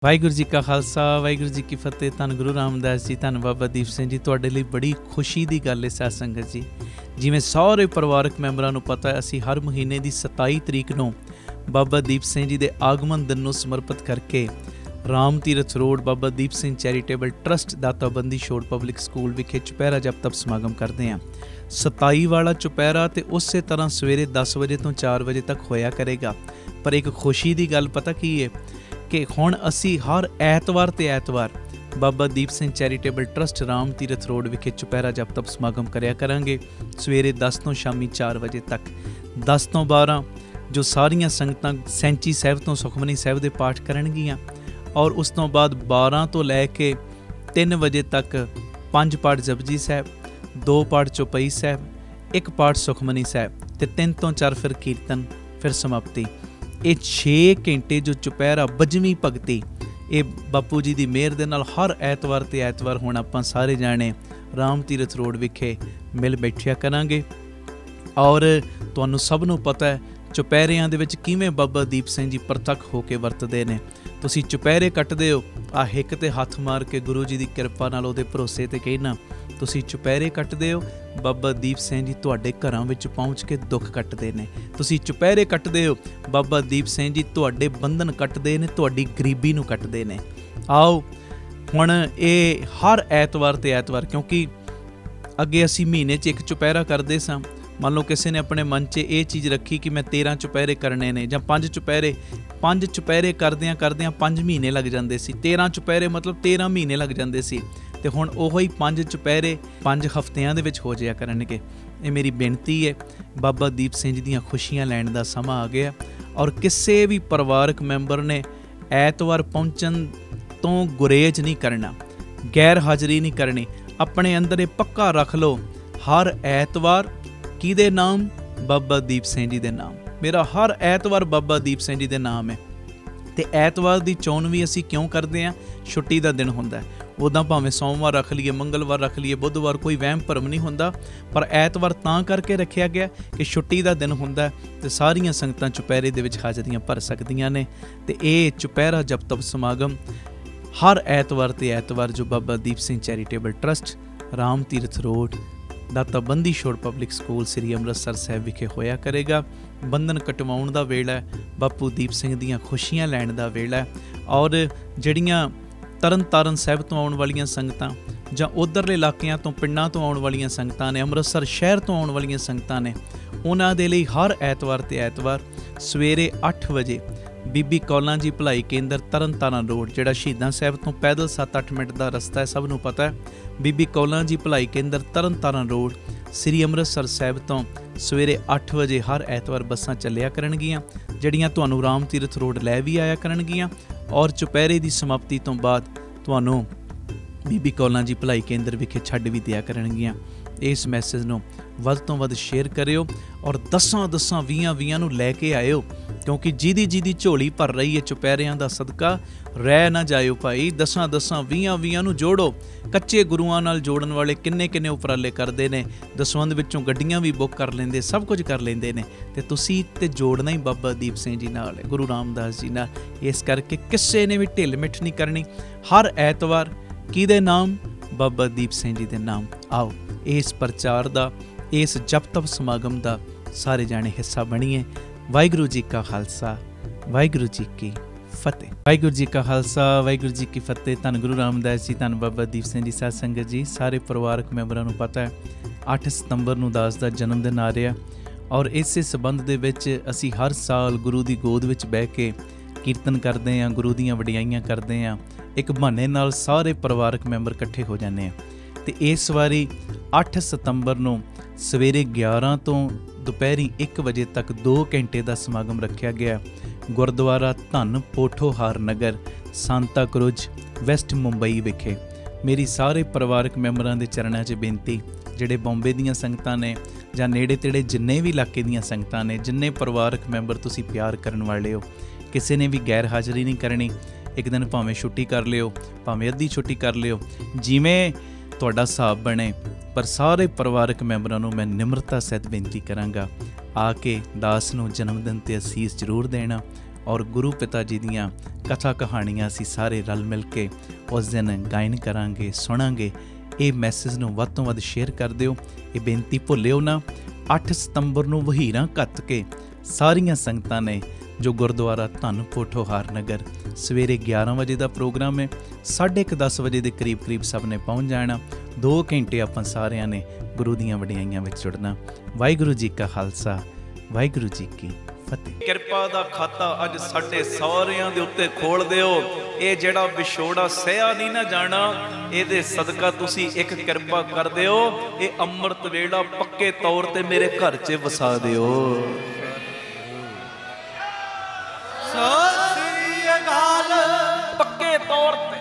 ਵਾਹਿਗੁਰੂ ਜੀ ਕਾ ਖਾਲਸਾ ਵਾਹਿਗੁਰੂ ਜੀ ਕੀ ਫਤਿਹ। ਧੰਨ ਗੁਰੂ ਰਾਮਦਾਸ ਜੀ, ਧੰਨ ਬਾਬਾ ਦੀਪ ਸਿੰਘ ਜੀ। ਤੁਹਾਡੇ ਲਈ ਬੜੀ ਖੁਸ਼ੀ ਦੀ ਗੱਲ ਹੈ ਸਾਧ ਸੰਗਤ ਜੀ, ਜਿਵੇਂ ਸਾਰੇ ਪਰਿਵਾਰਕ ਮੈਂਬਰਾਂ ਨੂੰ ਪਤਾ ਹੈ, ਅਸੀਂ ਹਰ ਮਹੀਨੇ ਦੀ 27 ਤਰੀਕ ਨੂੰ ਬਾਬਾ ਦੀਪ ਸਿੰਘ ਜੀ ਦੇ ਆਗਮਨ ਦਿਨ ਨੂੰ ਸਮਰਪਿਤ ਕਰਕੇ Ram Tirath road Baba Deep Singh charitable trust ਦਾਤਾਬੰਦੀ ਛੋੜ ਪਬਲਿਕ ਸਕੂਲ ਵਿਖੇ ਚੁਪਹਿਰਾ ਜਪ ਤਪ ਸਮਾਗਮ ਕਰਦੇ ਹਾਂ। 27 ਵਾਲਾ ਚੁਪਹਿਰਾ ਤੇ ਉਸੇ ਤਰ੍ਹਾਂ ਸਵੇਰੇ 10 ਵਜੇ ਤੋਂ 4 ਵਜੇ ਤੱਕ ਹੋਇਆ ਕਰੇਗਾ। ਪਰ ਇੱਕ ਖੁਸ਼ੀ ਦੀ ਗੱਲ ਪਤਾ ਕੀ ਹੈ ਕਿ ਹੁਣ ਅਸੀਂ ਹਰ ਐਤਵਾਰ ਤੇ ਐਤਵਾਰ Baba Deep Singh charitable trust Ram Tirath road ਵਿਖੇ ਚੁਪਹਿਰਾ ਜਪ ਤਪ ਸਮਾਗਮ ਕਰਿਆ ਕਰਾਂਗੇ ਸਵੇਰੇ 10 ਤੋਂ ਸ਼ਾਮੀ 4 ਵਜੇ ਤੱਕ। 10 ਤੋਂ 12 ਜੋ ਸਾਰੀਆਂ ਸੰਗਤਾਂ ਸੈਂਚੀ ਸਾਹਿਬ ਤੋਂ ਸੁਖਮਨੀ ਸਾਹਿਬ ਦੇ ਪਾਠ ਕਰਨਗੀਆਂ, ਔਰ ਉਸ ਤੋਂ ਬਾਅਦ 12 ਤੋਂ ਲੈ ਕੇ 3 ਵਜੇ ਤੱਕ 5 ਪਾਠ ਜਪਜੀ ਸਾਹਿਬ, 2 ਪਾਠ ਚੌਪਈ ਸਾਹਿਬ, 1 ਪਾਠ ਸੁਖਮਨੀ ਸਾਹਿਬ ਤੇ 3 ਤੋਂ 4 ਫਿਰ ਕੀਰਤਨ, ਫਿਰ ਸਮਾਪਤੀ। ਇਹ 6 ਘੰਟੇ ਜੋ ਚੁਪਹਿਰਾ ਬਜਵੀਂ ਭਗਤੀ, ਇਹ ਬਾਪੂ ਜੀ ਦੀ ਮਿਹਰ ਦੇ ਨਾਲ ਹਰ ਐਤਵਾਰ ਤੇ ਐਤਵਾਰ ਹੁਣ ਆਪਾਂ ਸਾਰੇ ਜਾਣੇ ਰਾਮ ਤੀਰਥ ਰੋਡ ਵਿਖੇ ਮਿਲ ਬੈਠਿਆ ਕਰਾਂਗੇ। ਔਰ ਤੁਹਾਨੂੰ ਸਭ ਨੂੰ ਪਤਾ ਹੈ ਚੁਪਹਿਰਿਆਂ ਦੇ ਵਿੱਚ ਕਿਵੇਂ ਬਾਬਾ ਦੀਪ ਸਿੰਘ ਜੀ ਪ੍ਰਤੱਖ ਹੋ ਕੇ ਵਰਤਦੇ ਨੇ। ਤੁਸੀਂ ਚੁਪਹਿਰੇ ਕੱਟਦੇ ਹੋ, ਆਹ ਹਿੱਕ ਤੇ ਹੱਥ ਮਾਰ ਕੇ ਗੁਰੂ ਜੀ ਦੀ ਕਿਰਪਾ ਨਾਲ ਉਹਦੇ ਭਰੋਸੇ ਤੇ ਕਹਿਣਾ, ਤੁਸੀਂ ਚੁਪਹਿਰੇ ਕੱਟਦੇ ਹੋ, ਬਾਬਾ ਦੀਪ ਸਿੰਘ ਜੀ ਤੁਹਾਡੇ ਘਰਾਂ ਵਿੱਚ ਪਹੁੰਚ ਕੇ ਦੁੱਖ ਕੱਟਦੇ ਨੇ। ਤੁਸੀਂ ਚੁਪਹਿਰੇ ਕੱਟਦੇ ਹੋ, ਬਾਬਾ ਦੀਪ ਸਿੰਘ ਜੀ ਤੁਹਾਡੇ ਬੰਧਨ ਕੱਟਦੇ ਨੇ, ਤੁਹਾਡੀ ਗਰੀਬੀ ਨੂੰ ਕੱਟਦੇ ਨੇ। ਆਓ ਹੁਣ ਇਹ ਹਰ ਐਤਵਾਰ ਤੇ ਐਤਵਾਰ, ਕਿਉਂਕਿ ਅੱਗੇ ਅਸੀਂ ਮਹੀਨੇ 'ਚ 1 ਚੁਪਹਿਰਾ ਕਰਦੇ ਸਾਂ। ਮੰਨ ਲਓ ਕਿਸੇ ਨੇ ਆਪਣੇ ਮਨ 'ਚ ਇਹ ਚੀਜ਼ ਰੱਖੀ ਕਿ ਮੈਂ 13 ਚੁਪਹਿਰੇ ਕਰਨੇ ਨੇ ਜਾਂ 5 ਚੁਪਹਿਰੇ ਕਰਦਿਆਂ 5 ਮਹੀਨੇ ਲੱਗ ਜਾਂਦੇ ਸੀ। 13 ਚੁਪਹਿਰੇ ਮਤਲਬ 13 ਮਹੀਨੇ ਲੱਗ ਜਾਂਦੇ ਸੀ। ਤੇ ਹੁਣ ਉਹੋ ਹੀ 5 ਚੁਪਹਿਰੇ 5 ਹਫ਼ਤਿਆਂ ਦੇ ਵਿੱਚ ਹੋ ਜਾਇਆ ਕਰਨਗੇ। ਇਹ ਮੇਰੀ ਬੇਨਤੀ ਹੈ, ਬਾਬਾ ਦੀਪ ਸਿੰਘ ਜੀ ਦੀਆਂ ਖੁਸ਼ੀਆਂ ਲੈਣ ਦਾ ਸਮਾਂ ਆ ਗਿਆ। ਔਰ ਕਿਸੇ ਵੀ ਪਰਿਵਾਰਕ ਮੈਂਬਰ ਨੇ ਐਤਵਾਰ ਪਹੁੰਚਣ ਤੋਂ ਗੁਰੇਜ਼ ਨਹੀਂ ਕਰਨਾ, ਗੈਰ ਹਾਜ਼ਰੀ ਨਹੀਂ ਕਰਨੀ। ਆਪਣੇ ਅੰਦਰ ਇਹ ਪੱਕਾ ਰੱਖ ਲਓ, ਹਰ ਐਤਵਾਰ ਕਿਹਦੇ ਨਾਮ? ਬਾਬਾ ਦੀਪ ਸਿੰਘ ਜੀ ਦੇ ਨਾਮ। ਮੇਰਾ ਹਰ ਐਤਵਾਰ ਬਾਬਾ ਦੀਪ ਸਿੰਘ ਜੀ ਦੇ ਨਾਮ ਹੈ। ਤੇ ਐਤਵਾਰ ਦੀ ਚੋਣ ਵੀ ਅਸੀਂ ਕਿਉਂ ਕਰਦੇ ਹਾਂ? ਛੁੱਟੀ ਦਾ ਦਿਨ ਹੁੰਦਾ ਹੈ। ਉੱਦਾਂ ਭਾਵੇਂ ਸੋਮਵਾਰ ਰੱਖ ਲਈਏ, ਮੰਗਲਵਾਰ ਰੱਖ ਲਈਏ, ਬੁੱਧਵਾਰ, ਕੋਈ ਵਹਿਮ ਭਰਮ ਨਹੀਂ ਹੁੰਦਾ। ਪਰ ਐਤਵਾਰ ਤਾਂ ਕਰਕੇ ਰੱਖਿਆ ਗਿਆ ਕਿ ਛੁੱਟੀ ਦਾ ਦਿਨ ਹੁੰਦਾ ਤੇ ਸਾਰੀਆਂ ਸੰਗਤਾਂ ਚੁਪਹਿਰੇ ਦੇ ਵਿੱਚ ਹਾਜ਼ਰੀਆਂ ਭਰ ਸਕਦੀਆਂ ਨੇ। ਤੇ ਇਹ ਚੁਪਹਿਰਾ ਜਪ ਤਪ ਸਮਾਗਮ ਹਰ ਐਤਵਾਰ ਤੇ ਐਤਵਾਰ ਜੋ Baba Deep Singh charitable trust Ram Tirath road ਦਾਤਾਬੰਦੀ ਛੋੜ ਪਬਲਿਕ ਸਕੂਲ ਸ੍ਰੀ ਅੰਮ੍ਰਿਤਸਰ ਸਾਹਿਬ ਵਿਖੇ ਹੋਇਆ ਕਰੇਗਾ। ਬੰਧਨ ਕਟਵਾਉਣ ਦਾ ਵੇਲਾ ਹੈ, ਬਾਪੂ ਦੀਪ ਸਿੰਘ ਦੀਆਂ ਖੁਸ਼ੀਆਂ ਲੈਣ ਦਾ ਵੇਲਾ ਹੈ। ਔਰ ਜਿਹੜੀਆਂ ਤਰਨਤਾਰਨ ਸਾਹਿਬ ਤੋਂ ਆਉਣ ਵਾਲੀਆਂ ਸੰਗਤਾਂ ਜਾਂ ਉੱਧਰਲੇ ਇਲਾਕਿਆਂ ਤੋਂ, ਪਿੰਡਾਂ ਤੋਂ ਆਉਣ ਵਾਲੀਆਂ ਸੰਗਤਾਂ ਨੇ, ਅੰਮ੍ਰਿਤਸਰ ਸ਼ਹਿਰ ਤੋਂ ਆਉਣ ਵਾਲੀਆਂ ਸੰਗਤਾਂ ਨੇ, ਉਹਨਾਂ ਦੇ ਲਈ ਹਰ ਐਤਵਾਰ ਤੇ ਐਤਵਾਰ ਸਵੇਰੇ 8 ਵਜੇ ਬੀਬੀ ਕੌਲਾਂ ਜੀ ਭਲਾਈ ਕੇਂਦਰ ਤਰਨਤਾਰਨ ਰੋਡ, ਜਿਹੜਾ ਸ਼ਹੀਦਾਂ ਸਾਹਿਬ ਤੋਂ ਪੈਦਲ 7-8 ਮਿੰਟ ਦਾ ਰਸਤਾ ਹੈ, ਸਭ ਨੂੰ ਪਤਾ ਹੈ। ਬੀਬੀ ਕੌਲਾਂ ਜੀ ਭਲਾਈ ਕੇਂਦਰ ਤਰਨਤਾਰਨ ਰੋਡ ਸ੍ਰੀ ਅੰਮ੍ਰਿਤਸਰ ਸਾਹਿਬ ਤੋਂ ਸਵੇਰੇ 8 ਵਜੇ ਹਰ ਐਤਵਾਰ ਬੱਸਾਂ ਚੱਲਿਆ ਕਰਨਗੀਆਂ, ਜਿਹੜੀਆਂ ਤੁਹਾਨੂੰ ਰਾਮ ਤੀਰਥ ਰੋਡ ਲੈ ਵੀ ਆਇਆ ਕਰਨਗੀਆਂ। ਔਰ ਚੁਪਹਿਰੇ ਦੀ ਸਮਾਪਤੀ ਤੋਂ ਬਾਅਦ ਤੁਹਾਨੂੰ ਬੀਬੀ ਕੌਲਾਂ ਜੀ ਭਲਾਈ ਕੇਂਦਰ ਵਿਖੇ ਛੱਡ ਵੀ ਦਿਆ ਕਰਨਗੀਆਂ। ਇਸ ਮੈਸੇਜ ਨੂੰ ਵੱਧ ਤੋਂ ਵੱਧ ਸ਼ੇਅਰ ਕਰਿਓ ਔਰ 10 20 ਨੂੰ ਲੈ ਕੇ ਆਇਓ, ਕਿਉਂਕਿ ਜਿਹਦੀ ਝੋਲੀ ਭਰ ਰਹੀ ਹੈ ਚੁਪਹਿਰਿਆਂ ਦਾ ਸਦਕਾ, ਰਹਿ ਨਾ ਜਾਇਓ ਭਾਈ। 10 20 ਨੂੰ ਜੋੜੋ। ਕੱਚੇ ਗੁਰੂਆਂ ਨਾਲ ਜੋੜਨ ਵਾਲੇ ਕਿੰਨੇ ਉਪਰਾਲੇ ਕਰਦੇ ਨੇ, ਦਸਵੰਧ ਵਿੱਚੋਂ ਗੱਡੀਆਂ ਵੀ ਬੁੱਕ ਕਰ ਲੈਂਦੇ, ਸਭ ਕੁਝ ਕਰ ਲੈਂਦੇ ਨੇ। ਤੇ ਤੁਸੀਂ ਤੇ ਜੋੜਨਾ ਹੀ ਬਾਬਾ ਦੀਪ ਸਿੰਘ ਜੀ ਨਾਲ, ਗੁਰੂ ਰਾਮਦਾਸ ਜੀ ਨਾਲ। ਇਸ ਕਰਕੇ ਕਿਸੇ ਨੇ ਵੀ ਢਿੱਲ ਮਿੱਠ ਨਹੀਂ ਕਰਨੀ। ਹਰ ਐਤਵਾਰ ਕਿਹਦੇ ਨਾਮ? ਬਾਬਾ ਦੀਪ ਸਿੰਘ ਜੀ ਦੇ ਨਾਮ। ਆਓ ਇਸ ਪ੍ਰਚਾਰ ਦਾ, ਇਸ ਜਪ ਤਪ ਸਮਾਗਮ ਦਾ ਸਾਰੇ ਜਾਣੇ ਹਿੱਸਾ ਬਣੀਏ। ਵਾਹਿਗੁਰੂ ਜੀ ਕਾ ਖਾਲਸਾ, ਵਾਹਿਗੁਰੂ ਜੀ ਕੀ ਫਤਿਹ। ਵਾਹਿਗੁਰੂ ਜੀ ਕਾ ਖਾਲਸਾ, ਵਾਹਿਗੁਰੂ ਜੀ ਕੀ ਫਤਿਹ। ਧੰਨ ਗੁਰੂ ਰਾਮਦਾਸ ਜੀ, ਧੰਨ ਬਾਬਾ ਦੀਪ ਸਿੰਘ ਜੀ। ਸਾਧ ਸੰਗਤ ਜੀ, ਸਾਰੇ ਪਰਿਵਾਰਕ ਮੈਂਬਰਾਂ ਨੂੰ ਪਤਾ ਹੈ 8 ਸਤੰਬਰ ਨੂੰ ਦਾਸ ਦਾ ਜਨਮ ਦਿਨ ਆ ਰਿਹਾ। ਔਰ ਇਸੇ ਸੰਬੰਧ ਦੇ ਵਿੱਚ ਅਸੀਂ ਹਰ ਸਾਲ ਗੁਰੂ ਦੀ ਗੋਦ ਵਿੱਚ ਬਹਿ ਕੇ ਕੀਰਤਨ ਕਰਦੇ ਹਾਂ, ਗੁਰੂ ਦੀਆਂ ਵਡਿਆਈਆਂ ਕਰਦੇ ਹਾਂ। ਇੱਕ ਬਹਾਨੇ ਨਾਲ ਸਾਰੇ ਪਰਿਵਾਰਕ ਮੈਂਬਰ ਇਕੱਠੇ ਹੋ ਜਾਂਦੇ ਆ। ਤੇ ਇਸ ਵਾਰੀ 8 ਸਤੰਬਰ ਨੂੰ ਸਵੇਰੇ 11 ਤੋਂ ਦੁਪਹਿਰੀ 1 ਵਜੇ ਤੱਕ 2 ਘੰਟੇ ਦਾ ਸਮਾਗਮ ਰੱਖਿਆ ਗਿਆ। ਗੁਰਦੁਆਰਾ ਧੰਨ ਪੋਠੋਹਾਰ ਨਗਰ, ਸਾਂਤਾ ਕਰੂਜ਼, ਵੈਸਟ ਮੁੰਬਈ ਵਿਖੇ। ਮੇਰੀ ਸਾਰੇ ਪਰਿਵਾਰਕ ਮੈਂਬਰਾਂ ਦੇ ਚਰਨਾਂ 'ਚ ਬੇਨਤੀ, ਜਿਹੜੇ ਬੰਬੇ ਦੀਆਂ ਸੰਗਤਾਂ ਨੇ ਜਾਂ ਨੇੜੇ ਤੇੜੇ ਜਿੰਨੇ ਵੀ ਇਲਾਕੇ ਦੀਆਂ ਸੰਗਤਾਂ ਨੇ, ਜਿੰਨੇ ਪਰਿਵਾਰਕ ਮੈਂਬਰ ਤੁਸੀਂ ਪਿਆਰ ਕਰਨ ਵਾਲੇ ਹੋ, ਕਿਸੇ ਨੇ ਵੀ ਗੈਰ ਹਾਜ਼ਰੀ ਨਹੀਂ ਕਰਨੀ। ਇੱਕ ਦਿਨ ਭਾਵੇਂ ਛੁੱਟੀ ਕਰ ਲਿਓ, ਭਾਵੇਂ ਅੱਧੀ ਛੁੱਟੀ ਕਰ ਲਿਓ, ਜਿਵੇਂ ਤੁਹਾਡਾ ਹਿਸਾਬ ਬਣੇ। ਪਰ ਸਾਰੇ ਪਰਿਵਾਰਕ ਮੈਂਬਰਾਂ ਨੂੰ ਮੈਂ ਨਿਮਰਤਾ ਸਹਿਤ ਬੇਨਤੀ ਕਰਾਂਗਾ, ਆ ਕੇ ਦਾਸ ਨੂੰ ਜਨਮ ਦਿਨ 'ਤੇ ਅਸੀਸ ਜ਼ਰੂਰ ਦੇਣਾ। और गुरु पिता जी दियाँ कथा कहानियाँ असी सारे रल मिल के उस दिन गायन करांगे सुनांगे। ये मैसेज नूं वध तों वध शेयर कर दिओ। ये बेनती भुल्लिओ ना। 8 सितंबर नूं वहीरां घत के सारियां संगतां ने जो गुरुद्वारा धन पोठोहार नगर सवेरे 11 बजे का प्रोग्राम है, 10:30 बजे के करीब सब ने पहुँच जाना। 2 घंटे आपां सारिਆਂ ने गुरु दीआं वडियाइयां विच जुड़ना। वाहिगुरू जी का खालसा, वाहिगुरू जी की फतेह। किरपा दा खाता अज साडे सारिਆਂ ਦੇ ਉੱਤੇ खोल दिओ। ਇਹ ਜਿਹੜਾ ਵਿਛੋੜਾ ਸਹਿਆ नहीं ना जाना, ਇਹਦੇ ਸਦਕਾ ਤੁਸੀਂ ਇੱਕ ਕਿਰਪਾ कर दिओ। ਇਹ ਅੰਮ੍ਰਿਤ ਵੇਲਾ ਪੱਕੇ ਤੌਰ ਤੇ ਮੇਰੇ ਘਰ 'ਚ ਵਸਾ ਦਿਓ। ਸਤਿ ਸ੍ਰੀ ਅਕਾਲ। ਪੱਕੇ ਤੌਰ ਤੇ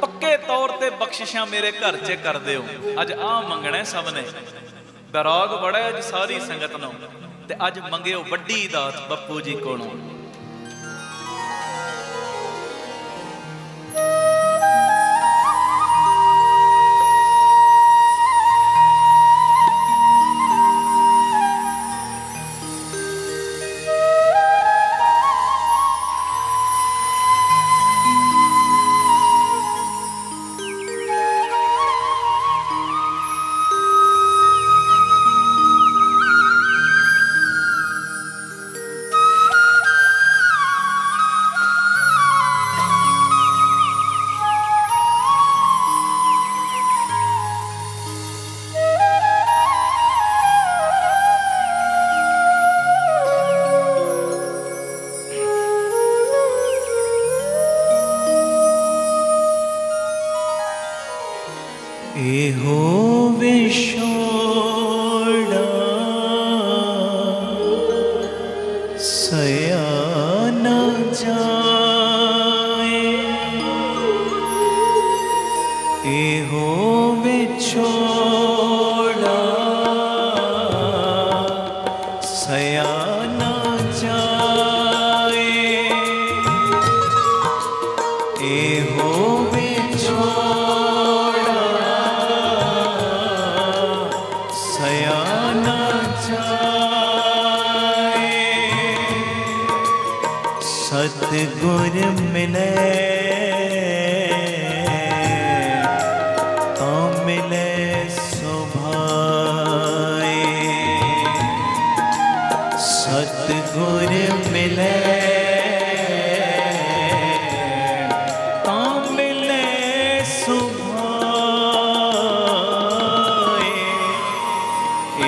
ਪੱਕੇ ਤੌਰ ਤੇ ਬਖਸ਼ਿਸ਼ਾਂ ਮੇਰੇ ਘਰ 'ਚ ਕਰ ਦਿਓ। ਅੱਜ ਆ ਮੰਗਣਾ ਸਭ ਨੇ। ਬਰਾਗ ਬੜਾ ਅੱਜ ਸਾਰੀ ਸੰਗਤ ਨੂੰ, ਤੇ ਅੱਜ ਮੰਗਿਓ ਵੱਡੀ ਦਾਤ ਬੱਪੂ ਜੀ ਕੋਲੋਂ। एहो विछोड़ा सया न जाए, एहो विछोड़ा सया न जाए, एहो सतगुर मिले तो मिले सुभाए, सतगुर मिले तो मिले सुभाए,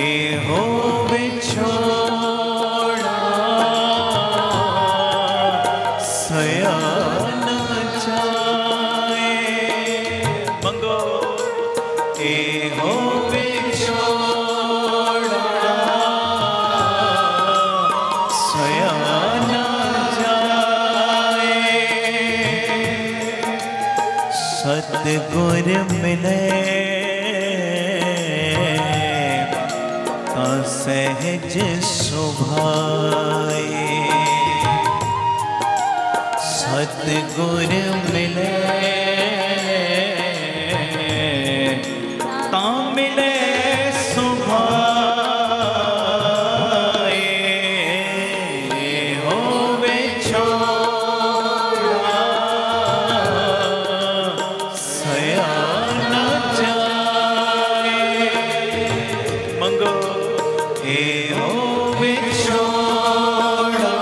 एहो विछोड़ा सया न जाए। मंगो एहो विछोड़ा सया न जाए, सतगुर मिले तो सहज सुभाए, सतगुर मिले ता मिले सुभाए, हो विछोड़ा सया न जाए। मंगो ए हो विछोड़ा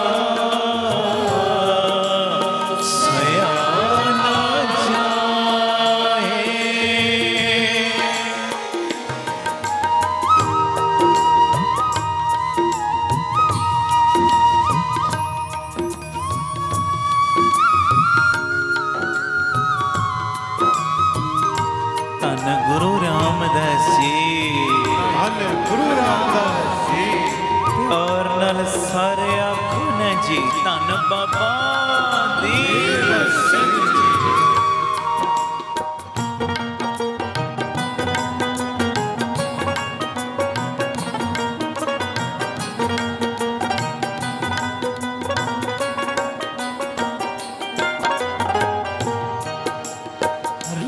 धन गुरु रामदास जी, धन गुरु रामदास जी, और नल सारे आखो न जी धन बाबा दीप सिंह जी।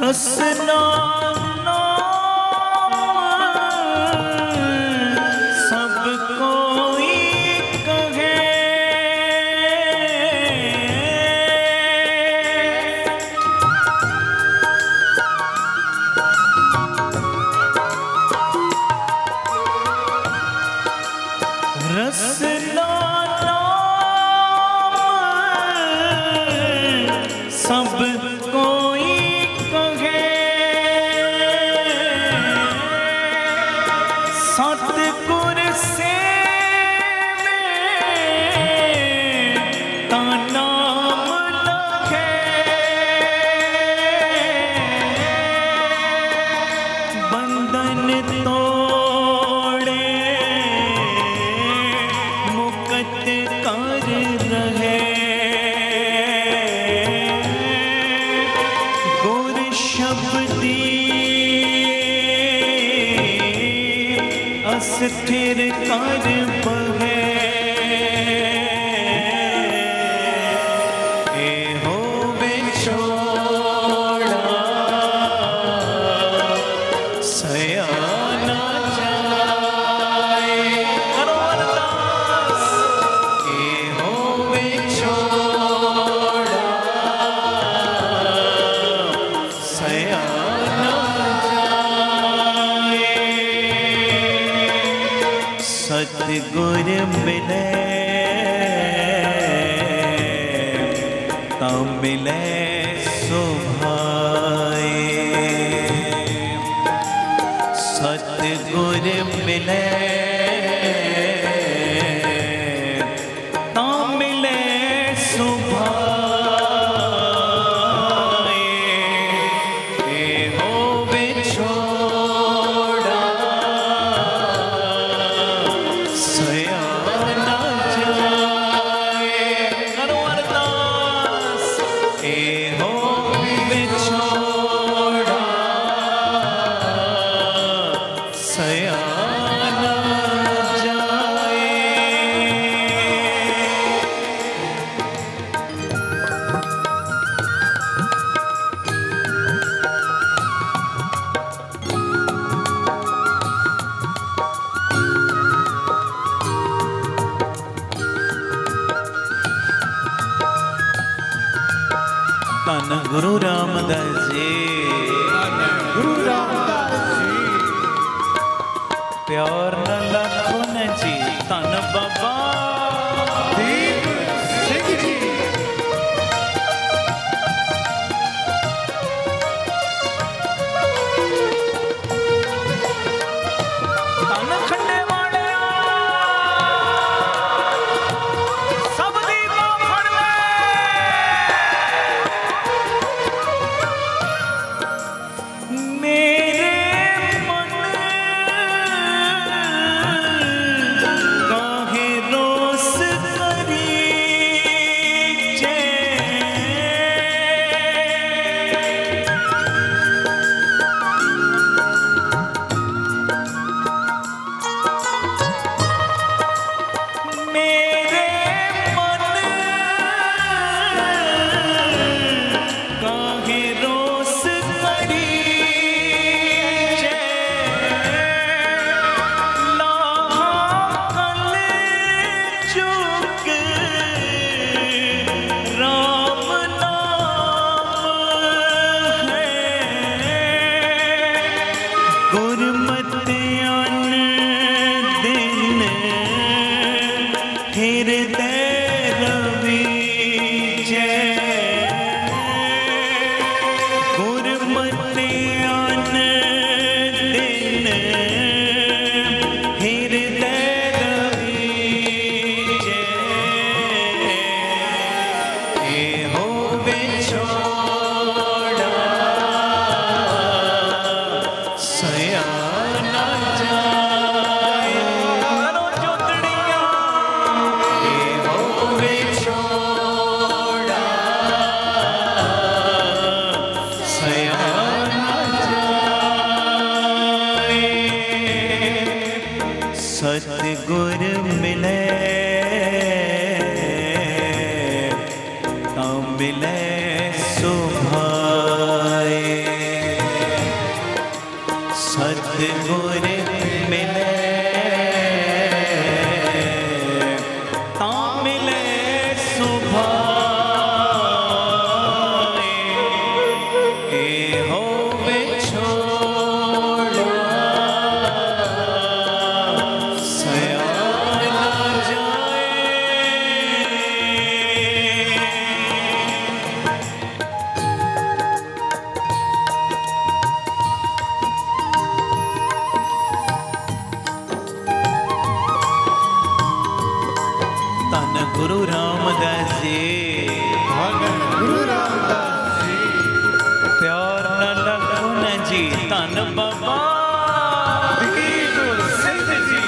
रसना असला नाम सब कोई कहे, सतगुर सेवे ता नाम लखे, बंधन तोड़े मुक्त कर रहे, गुर शब्दी अस्थिर कर बहे, ए हो बिछोड़ा सयाना जाए, करो अरदास, ए हो बिछोड़ा सयाना जाए, सतगुर मिले ता मिले सुभाए, सतगुर मिले ता मिले सुभाए, ए हो बिछोड़ा सयाना जाए, करो अरदास, ए हो बिछोड़ा सयाना जाए। धन गुरु रामदास जी, गुरु रामदास जी, प्यार न लखन जी, धन बाबा दीप सिंह जी, धन खंडे वाले सब दी बाँ फड़ ले, मेरे मन काहे रोस करी जे, मेरे मन काहे रोस करी जे, लाहा कल चुक राम नाम है, गुरमति अन दिन हृदय रवीजे, गुरमति अन दिन हृदय रवीजे, ए हो बिछोड़ा सयाना जाए, करो जोतड़ियाँ, ए हो ਧੰਨ ਗੁਰੂ ਰਾਮਦਾਸ ਜੀ, ਧੰਨ ਗੁਰੂ ਰਾਮਦਾਸ ਜੀ, ਪਿਆਰ ਨਾਲ ਲਖੋ ਨਾ ਜੀ, ਧੰਨ ਬਾਬਾ ਦੀਪ ਸਿੰਘ ਜੀ।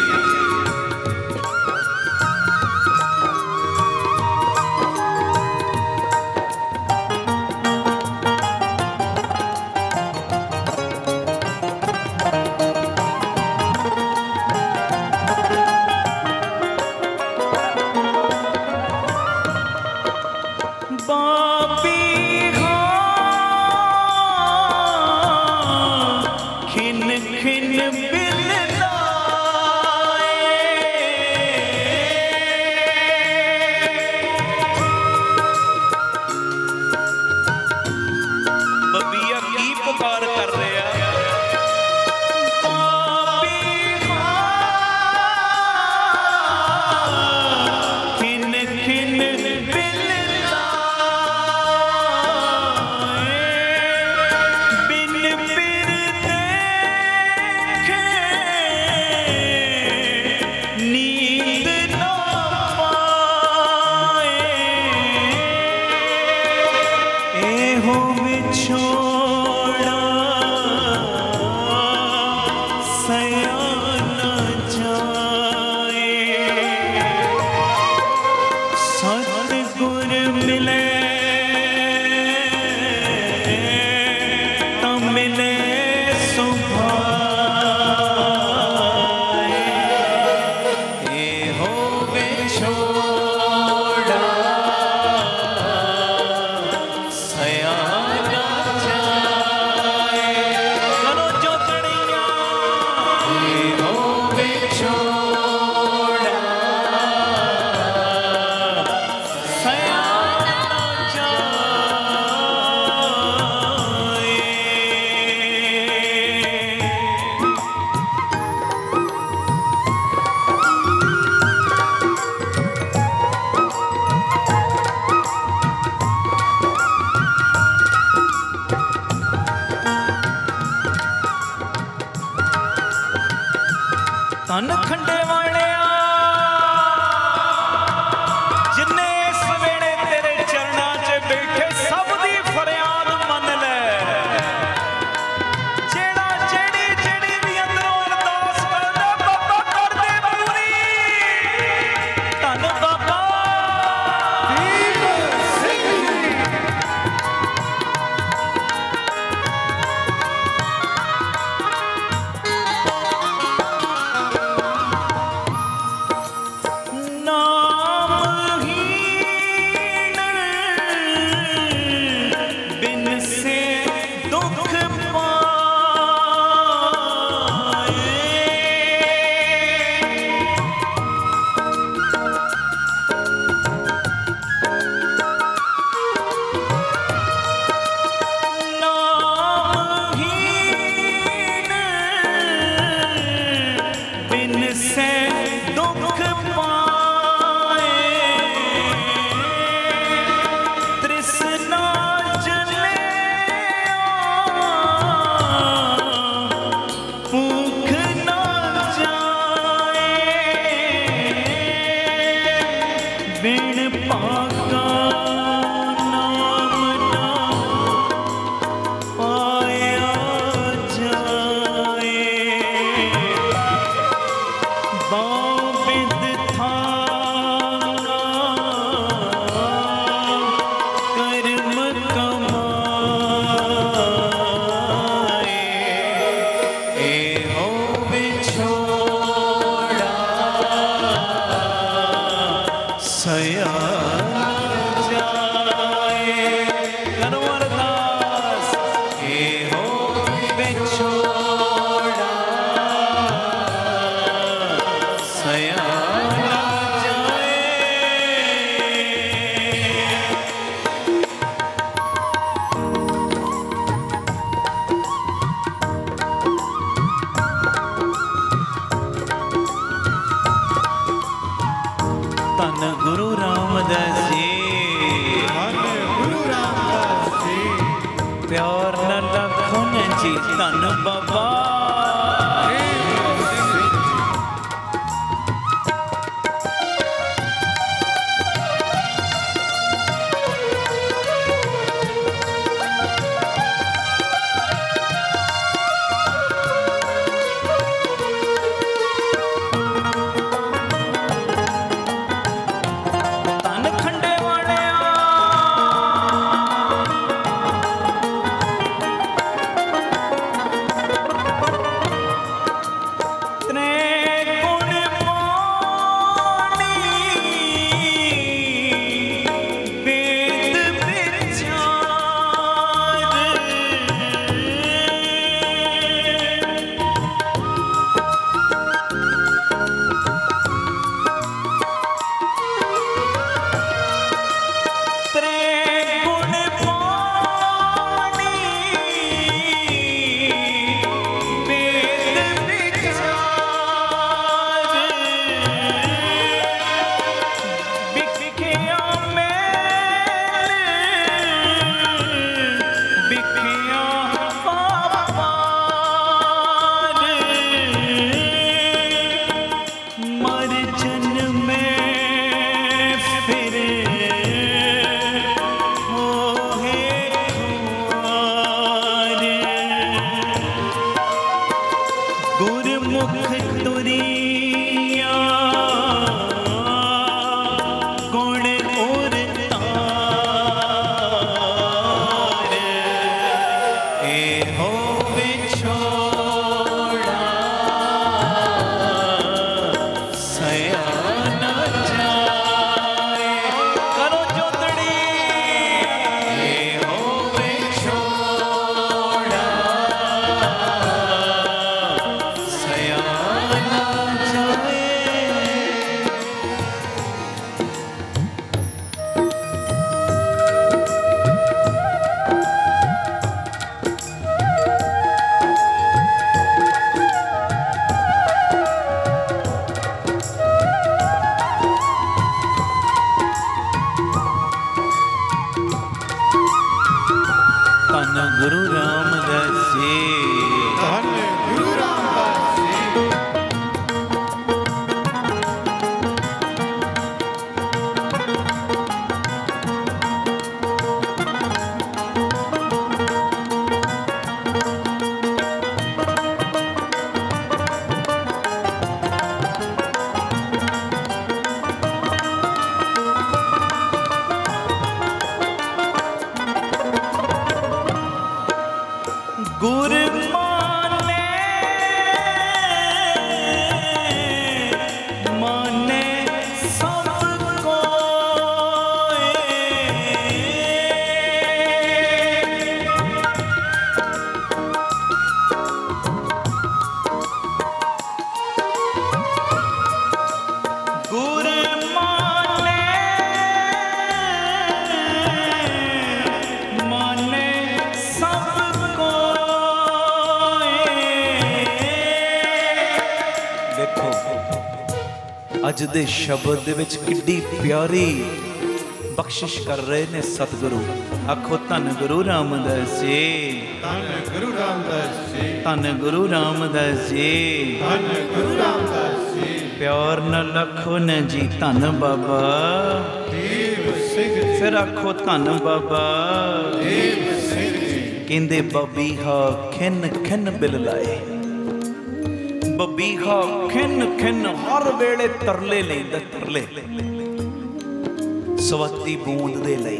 ਧੰਨ ਖੰਡੇ ਵਾਲਿਆ, ਜਿੰਨੇ ਇਸ ਵੇਲੇ ਤੇਰੇ ਚਰਨਾਂ 'ਚ ਬੈਠੇ ਸਭ ਦੀ ਫਰਿਆਦ ਮੰਨ ਲੈ। ਜਿਹੜੀ ਵੀ ਅੰਦਰੋਂ ਅਰਦਾਸ ਕਰਦਾ ਬਾਬਾ ਕਰ ਦੇ ਪੂਰੀ। ਧੰਨ ਬਾਬਾ ਦੀਪ ਸਿੰਘ ਜੀ। ਧੰਨ ਗੁਰੂ ਰਾਮਦਾਸ ਜੀ, ਧੰਨ ਗੁਰੂ ਰਾਮਦਾਸ ਜੀ, ਪਿਆਰ ਨਾਲ ਰੱਖੋ ਨਾ ਜੀ। ਧੰਨ ਬਾਬਾ अज दे शब्द दे विच किड्डी प्यारी बख्शिश कर रहे ने सतगुरु। आखो धन गुरु रामदास जी, धन गुरु रामदास जी, धन गुरु रामदास जी, धन गुरु रामदास जी। प्यार न लखो न जी धन बाबा दीप सिंह जी, फिर आखो धन बाबा दीप सिंह जी। कहंदे बबीहा खिन खिन बिल लाए, बबीहा खिन खिन हर वेले तरले लेंदा तरले सवती बूंद दे लई।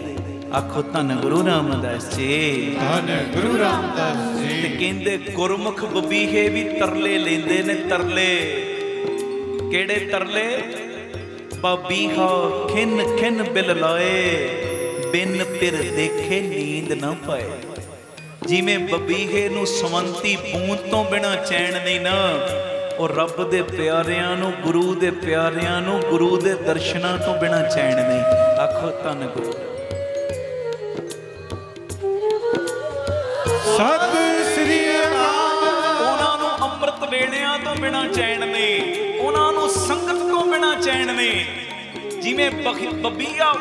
आखो धन गुरु रामदास जी, धन गुरु रामदास जी। ते कहंदे गुरमुख बबीहे भी तरले लेंदे ने तरले। केड़े तरले? बबीहा खिन खिन बिल लाए, बिन पिर देखे नींद ना पाए। जिमें बबीहे नूं सवंती बूंद तो बिना चैन नहीं ना, और रब दे प्यारियां नूं गुरु दे प्यारियां नूं गुरु दे दर्शनां तो बिना चैन नहीं। आखो धन गुरु। सत श्री अकाल। उन्हां नूं अमृत वेलियां तो बिना चैन नहीं, उन्हां नूं संगत तो बिना चैन नहीं। जिवें बबीहा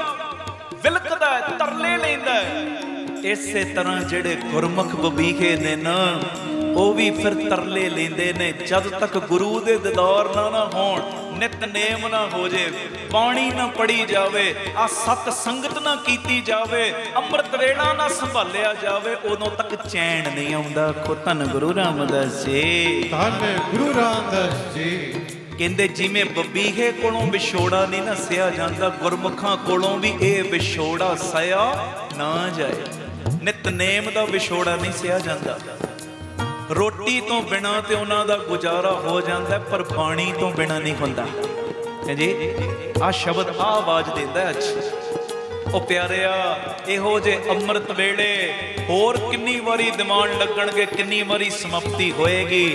विलकदा तरले लैंदा, इसे तरह जेड़े गुरमुख बबीहे ने ना, ਉਹ भी फिर तरले लेंदे ने जद तक गुरु दे दीदार ना होण, नितनेम ना हो जे, बाणी ना पढ़ी जावे, आ सत संगत ना कीती जावे, अमृत वेला ना संभालिया जावे, उदों तक चैन नहीं आउंदा। आखो धन गुरु रामदास जी, धन गुरु रामदास जी। कहंदे जिवें बबीहे कोलों विछोड़ा नहीं ना सिया जांदा, गुरमुखां कोलों भी ये विछोड़ा सया ना जाए। नितनेम दा विछोड़ा नहीं सिया जांदा। रोटी तो बिना ते उन्हां दा गुजारा हो जाता, पर पानी तो बिना नहीं होंदा है जी। आ शब्द आ आवाज देंदा अज। ओ प्यारिया, इहो जे अमृत वेले होर किन्नी वारी दीवान लगणगे, किन्नी वारी समाप्ति होएगी,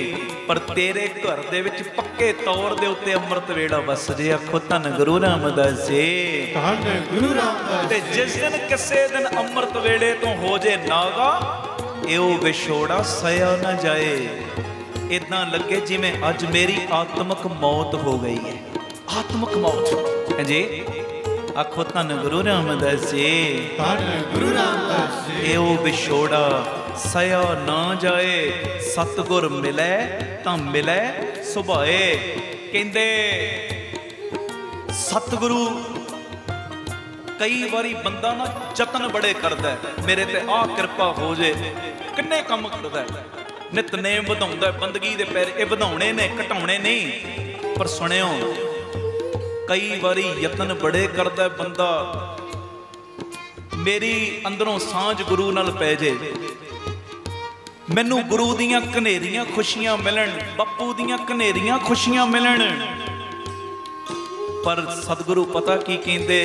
पर तेरे घर दे विच पक्के तौर दे उत्ते अमृत वेला वस जे। आखो धन गुरु रामदास जी, धन गुरु रामदास। ते जिस दिन किसे दिन अमृत वेले तो हो जे नागा, यो विछोड़ा सया न जाए। इतना लगे जिमें अज मेरी आत्मक मौत हो गई है, आत्मक मौत है जी। आखो धन गुरु रामदास जी, धन गुरु रामदास जी। यो विछोड़ा सया ना जाए, सतगुर मिले तां मिले सुभाए। कहंदे सतगुरु कई बारी बंदा ना जतन बड़े करदा है, मेरे ते आ कृपा हो जे, किन्ने कम करदा है, नितनेम वधाउंदा है, बंदगी दे पैर ये वधाउणे ने घटाउणे नहीं। पर सुनियो, कई बारी यतन बड़े करदा है बंदा, मेरी अंदरों सांझ गुरु नाल पै जे, मैनू गुरु दियां कनेरियां खुशियां मिलन, बापू दियां कनेरियां खुशियां मिलन। पर सतगुरु पता की कहंदे,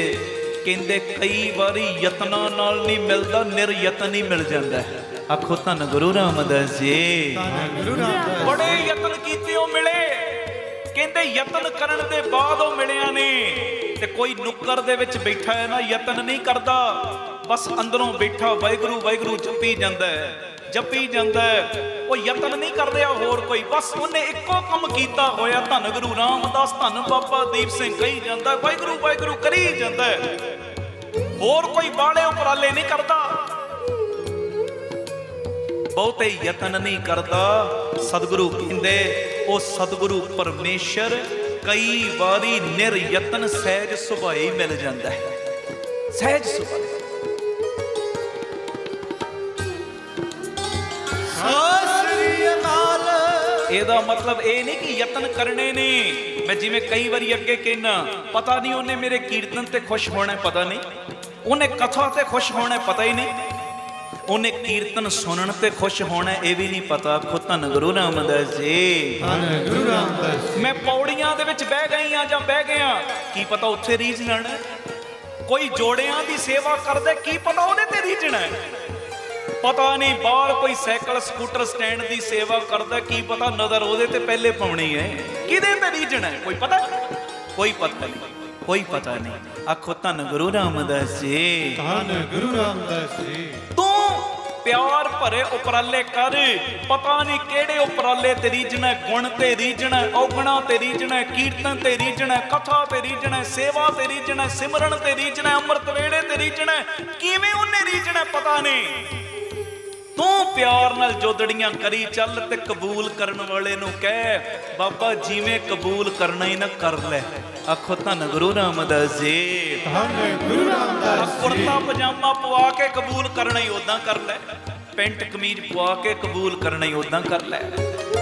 कहंदे कई बारी यतना नाल नहीं मिलता, निरयतन ही मिल जाता है। आखो धन गुरु रामदास जी, धन गुरु रामदास। बड़े यतन कीते ओ मिले, कहंदे यतन करन दे बाद ओ मिलिया ने। ते कोई नुक्कर दे विच बैठा है ना, यतन नहीं करता, बस अंदरों बैठा वाहिगुरू वाहिगुरू जपी जांदा है, जपी जांदा है, वो यतन नहीं कर रहा होर कोई, बस उन्हें इको कम कीता होया। धन गुरु रामदास, धन बाबा दीप सिंह कही जांदा है, वाहिगुरू वाहिगुरू करी जांदा है, होर कोई बाले उपराले नहीं करता, बहुते यतन नहीं करता। सतगुरु कहंदे ओ सतगुरु परमेश्वर कई बारी निरयतन सहज सुभाए ही मिल जाता है, सहज सुभाए। ਇਹਦਾ मतलब ਇਹ नहीं कि यतन करने ने। मैं जिमें कई बारी अगे कहना, पता नहीं उन्हें मेरे कीर्तन ते खुश होना, पता नहीं उन्हें कथा ते खुश होना, पता ही नहीं उन्हें कीर्तन सुनन ते खुश होना, ये भी नहीं पता। आखो धन गुरु रामदास जी, धन गुरु रामदास। मैं पौड़ियां दे विच बह गई हाँ जां बह गया, की पता उत्थे रीझ जाना। कोई जोड़ियां दी सेवा करदे, की पता उहदे ते रीझना है, पता नहीं। बाहर कोई साइकिल स्कूटर स्टैंड की सेवा करता, की पता नजर ओदे ते पहले पाउणी है, किदे ते रीझना है, कोई पता, कोई पता नहीं, कोई पता नहीं। आखो धन गुरु रामदास जी, धन गुरु रामदास जी। तू प्यार भरे उपराले कर, पता नहीं केड़े उपराले ते रीझना, गुण ते रीझना, औगणा ते रीझना, कीर्तन ते रीझना, कथा ते रीझना, सेवा ते रीझना, सिमरन ते रीझना, अमृत वेड़े ते रीझना, किवें उन्हें रीझना पता नहीं। तू प्यार नाल जोदड़ियां करी चल ते कबूल करन वाले नू कह बाबा जिवें कबूल करना ही ना कर ले। आखो धन गुरु रामदास जी, धन गुरु रामदास जी। कुर्ता पजामा पवा के कबूल करना ही उदां कर ले, पेंट कमीज पवा के कबूल करना ही उदां कर ले।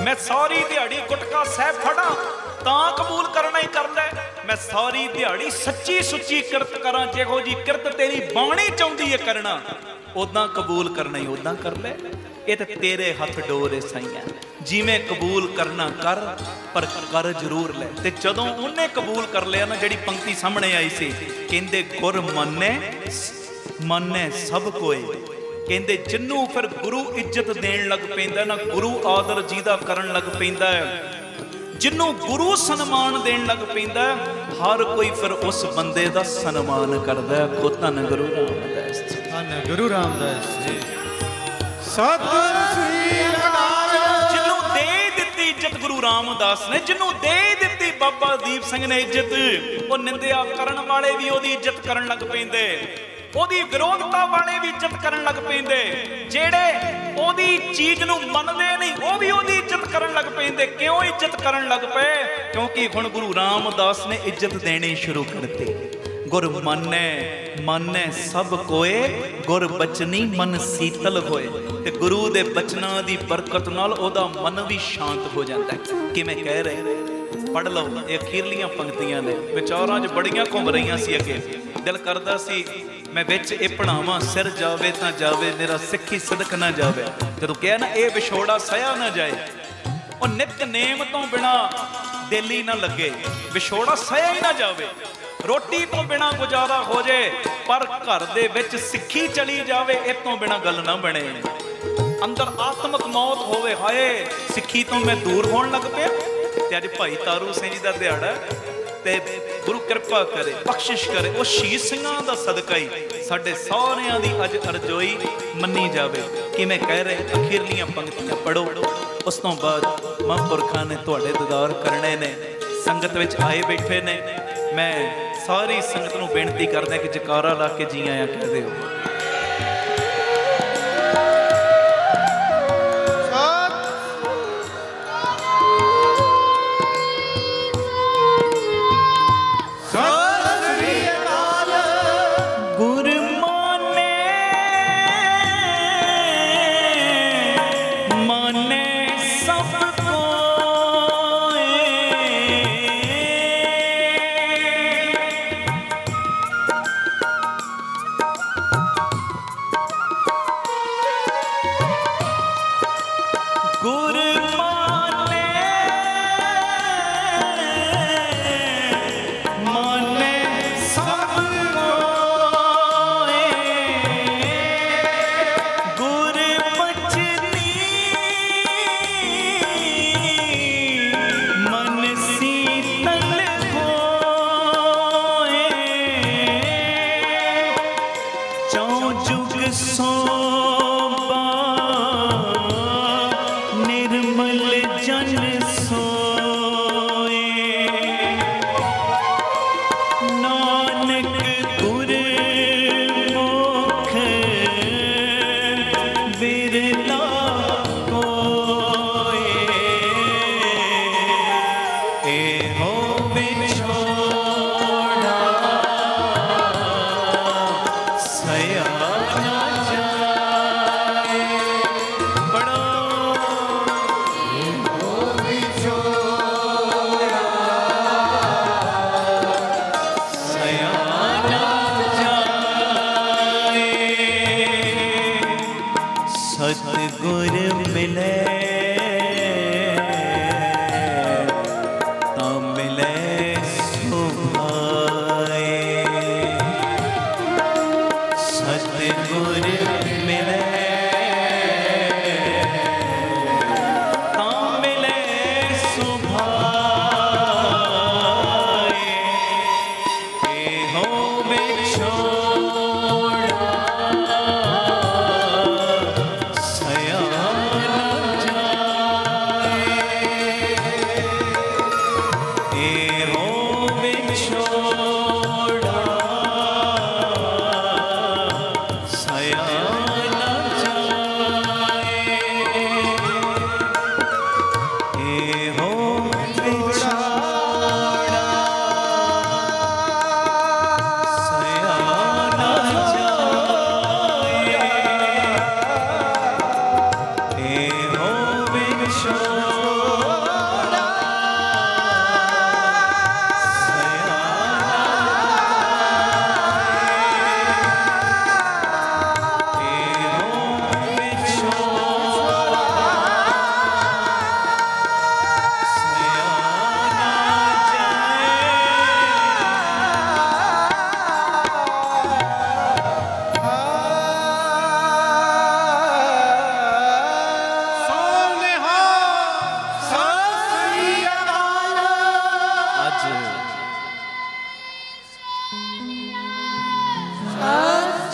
मैं सारी दिहाड़ी गुटका सहब फड़ा तां कबूल करना ही कर ले। मैं सारी दिहाड़ी सच्ची सुच्ची किरत करा, जेहो जी किरत तेरी बाणी चाहुंदी है करना, उदां कबूल करना ही उदां कर ले। ये तो तेरे हथ डोरे साइया, जिवें कबूल करना कर, पर कर जरूर ले। ते जदों उन्हें कबूल कर लिया ना, जिहड़ी पंक्ति सामने आई सी, कहंदे गुर माने माने सब कोई, कहंदे जिन्नू फिर गुरु इज्जत देण लग पैंदा ना, गुरु आदर जीदा करन लग पैंदा है, जिन्नू गुरु सन्मान देण लग पैंदा, हर कोई फिर उस बंदे दा सन्मान करदा है। खो धन गुरु रामदास जी, धन गुरु रामदास जी। सतਿ ਸ੍ਰੀ ਅਕਾਲ। जिन्नू दे दित्ती इज्जत गुरु रामदास ने, जिन्नू दे दित्ती बाबा दीप सिंह ने इज्जत, वो निंदिया करन वाले भी ओदी इज्जत करन लग पैंदे, ओदी विरोधता वाले भी इज्जत करन लग पैंदे, जेड़े ओदी चीज नू मनदे नहीं वो भी ओदी इज्जत करन लग पैंदे। क्यों इज्जत करन लग पे? क्योंकि हुण गुरु रामदास ने इज्जत देनी शुरू करती। गुर माने माने सब कोए, गुर बचनी मन शीतल होए। ते गुरु दे बचना दी बरकत नाल ओदा मन भी शांत हो जाता है। किवें कह रहे, पढ़ लो, ये अखीरलियां पंक्तियां ने, विचारां च बड़ियां घुम रहियां सी। अगे दिल करदा सी मैं विच ये पढ़ावां, सिर जावे तां जावे, मेरा सिੱਖੀ सदक ना जावे। जदों कहा ना ये विछोड़ा सया ना जाए, और नितनेम तो बिना दिल ही ना लगे, विछोड़ा सया ही ना जावे, रोटी तो बिना गुजारा हो जाए, पर घर दे विच सिੱਖੀ चली जावे, इस तो बिना गल ना बने। अंदर आत्मक मौत होवे, हाय सिੱਖੀ तो मैं दूर होने लग पिया। ते अज भाई तारू सिंह जी का दिहाड़ा, ते गुरु कृपा करे, बख्शिश करे, वो शीश ਸਿੰਘਾਂ ਦਾ सदका ही साडे सारियां दी अज अरजोई मन्नी जावे। किवें कह रहे, अखीरलियां पंक्तियां पढ़ो, उस तो बाद महापुरखां ने तुहाडे दीदार करने ने, संगत विच आए बैठे ने। मैं सारी संगत नूं बेनती करदा कि जकारा ला के जी आया कह दिओ।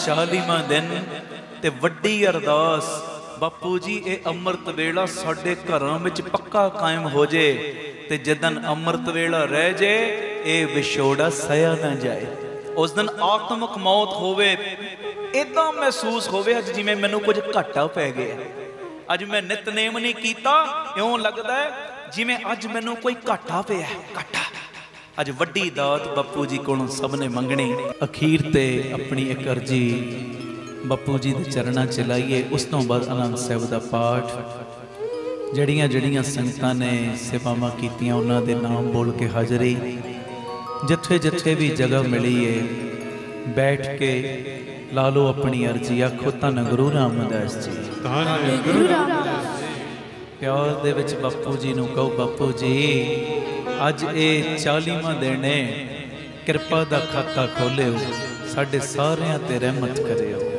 40ਵਾਂ ਦਿਨ ਤੇ ਵੱਡੀ ਅਰਦਾਸ ਬਾਪੂ ਜੀ ਇਹ ਅੰਮ੍ਰਿਤ ਵੇਲਾ ਸਾਡੇ ਘਰਾਂ ਵਿੱਚ ਪੱਕਾ ਕਾਇਮ ਹੋ ਜੇ ਤੇ ਜਦੋਂ ਅੰਮ੍ਰਿਤ ਵੇਲਾ ਰਹਿ ਜੇ ਇਹ ਵਿਛੋੜਾ ਸਹਿਆ ਨਾ ਜਾਏ। ਉਸ ਦਿਨ ਆਤਮਿਕ ਮੌਤ ਹੋਵੇ, ਇਦਾਂ ਮਹਿਸੂਸ ਹੋਵੇ ਅੱਜ ਜਿਵੇਂ ਮੈਨੂੰ ਕੁਝ ਘਾਟਾ ਪੈ ਗਿਆ। ਅੱਜ ਮੈਂ ਨਿਤਨੇਮ ਨਹੀਂ ਕੀਤਾ, ਇਉਂ ਲੱਗਦਾ ਜਿਵੇਂ ਅੱਜ ਮੈਨੂੰ ਕੋਈ ਘਾਟਾ ਪਿਆ, ਘਾਟਾ। ਅੱਜ ਵੱਡੀ ਦਾਤ ਬਾਪੂ ਜੀ ਕੋਲੋਂ ਸਭ ਨੇ ਮੰਗਣੀ। ਅਖੀਰ ਤੇ ਆਪਣੀ ਇੱਕ ਅਰਜੀ ਬਾਪੂ ਜੀ ਦੇ ਚਰਨਾਂ 'ਚ ਲਾਈਏ, ਉਸ ਤੋਂ ਬਾਅਦ ਆਨੰਦ ਸਾਹਿਬ ਦਾ ਪਾਠ। ਜਿਹੜੀਆਂ ਜਿਹੜੀਆਂ ਸੰਗਤਾਂ ਨੇ ਸੇਵਾਵਾਂ ਕੀਤੀਆਂ ਉਹਨਾਂ ਦੇ ਨਾਮ ਬੋਲ ਕੇ ਹਾਜ਼ਰੀ। ਜਿੱਥੇ ਜਿੱਥੇ ਵੀ ਜਗ੍ਹਾ ਮਿਲੀ ਏ ਬੈਠ ਕੇ ਲਾ ਲਓ ਆਪਣੀ ਅਰਜੀ। ਆਖੋ ਧੰਨ ਗੁਰੂ ਰਾਮਦਾਸ ਜੀ, ਧੰਨ ਗੁਰੂ ਰਾਮਦਾਸ ਜੀ। ਪਿਆਰ ਦੇ ਵਿੱਚ ਬਾਪੂ ਜੀ ਨੂੰ ਕਹੋ, ਬਾਪੂ ਜੀ ਅੱਜ ਇਹ 40ਵਾਂ ਦਿਨ ਹੈ, ਕਿਰਪਾ ਦਾ ਖਾਤਾ ਖੋਲਿਓ, ਸਾਡੇ ਸਾਰਿਆਂ ਤੇ ਰਹਿਮਤ ਕਰਿਓ।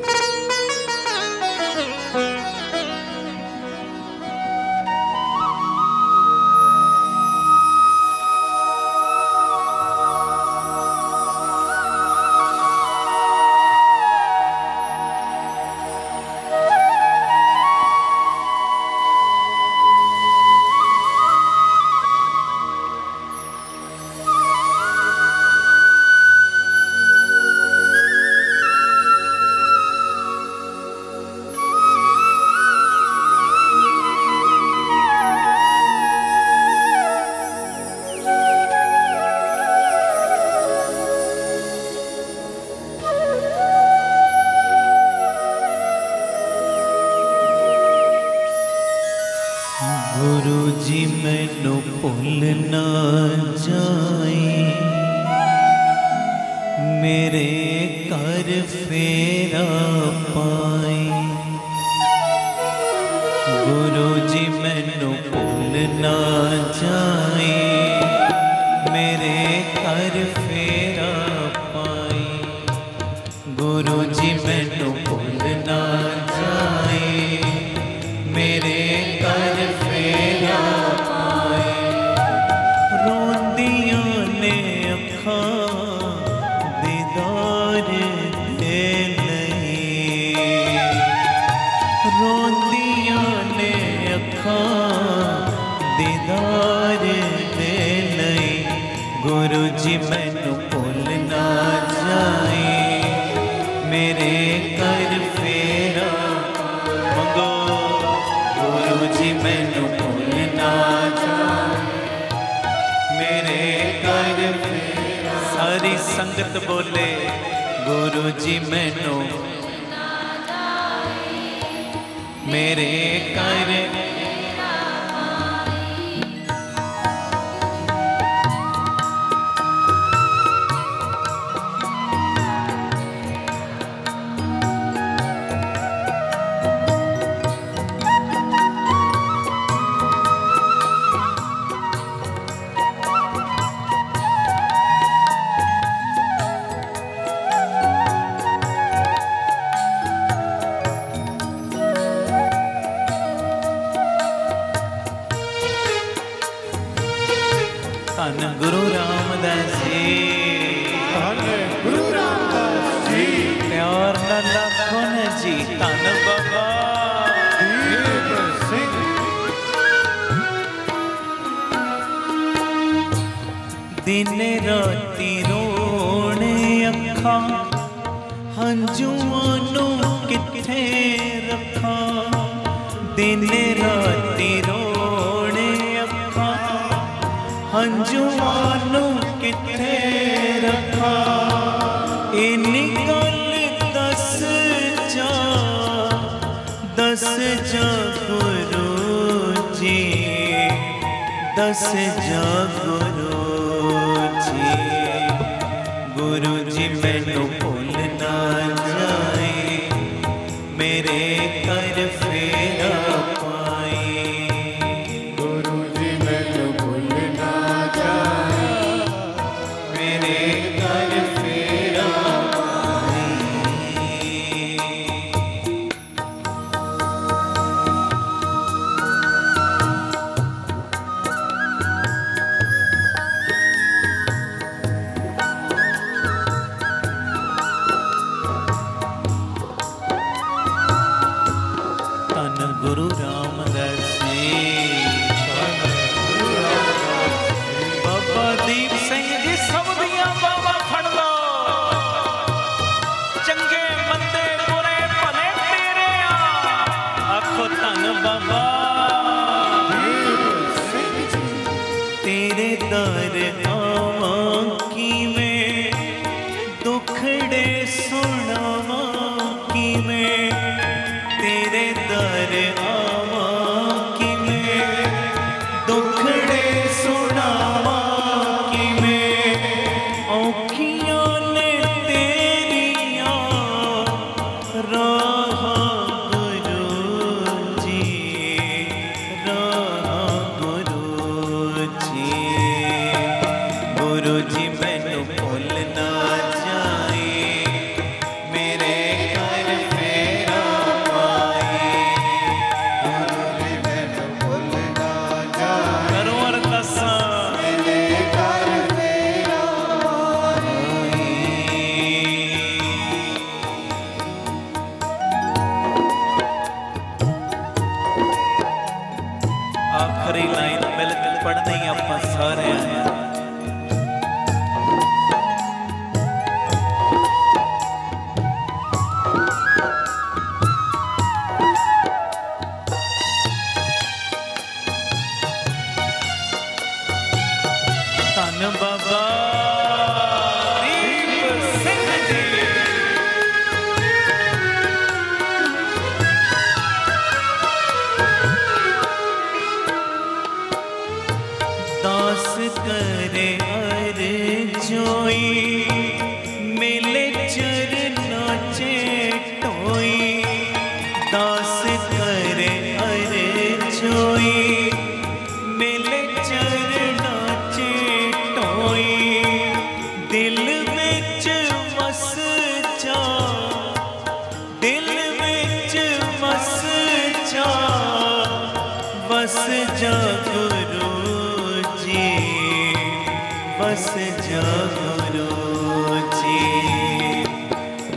गुरु जी मैनू भूल ना जाए, मेरे घर फेरा पाए। गुरु जी मैनू भूल ना जाए, मेरे घर फेरा पाए। गुरु जी मैनू भूल ना जाए, मेरे घर फेरा पाए। रोंदियां ने अखां दीदार दे लई, रोंदियां ने अखां दीदार दे लई। गुरु जी मैनू भूल ना जाए, मेरे घर फेरा मंगो। गुरु जी मैनू भूल ना जाए, मेरे घर फेरा। सारी संगत बोले गुरु जी मैनू मेरे घर। धन गुरु रामदास जी, धन गुरु रामदास जी। प्यार न लखन जी, धन बाबा दीप सिंह। दिन राती रोने अखा, हंजुआं नू किथे रखा। दिन राती रोने अखा, हंजुआं नू किथे रखा। इन्नी गल दस जा गुरु जी, दस जा गुरु जी। गुरु जी मैनू भूल ना जाए, मेरे घर फेरा पाए। गुरु जी मैनू भूल ना जाए, मेरे घर फेरा पाए। सुनावा किवें तेरे दर आवा किवें दुखड़े सुनावा किवें औखियां ने तेरियां राह गुरु जी राह गुरु जी मैनू भुल ना जाए मेरे घर फेरा पाए गुरु जी मैनू भुल ना जाए करो अरदासा मेरे घर फेरा आखिरी लाइन मिल के पढ़नी आपां सारे धन बाबा दीप सिंह जी दास करे हर जोई मेले चरना चेटोई दास करे हर जोई मेले चरना चेटोई दिल विच वस जा दिल विच वस जा वस जा गुरु जी बस जा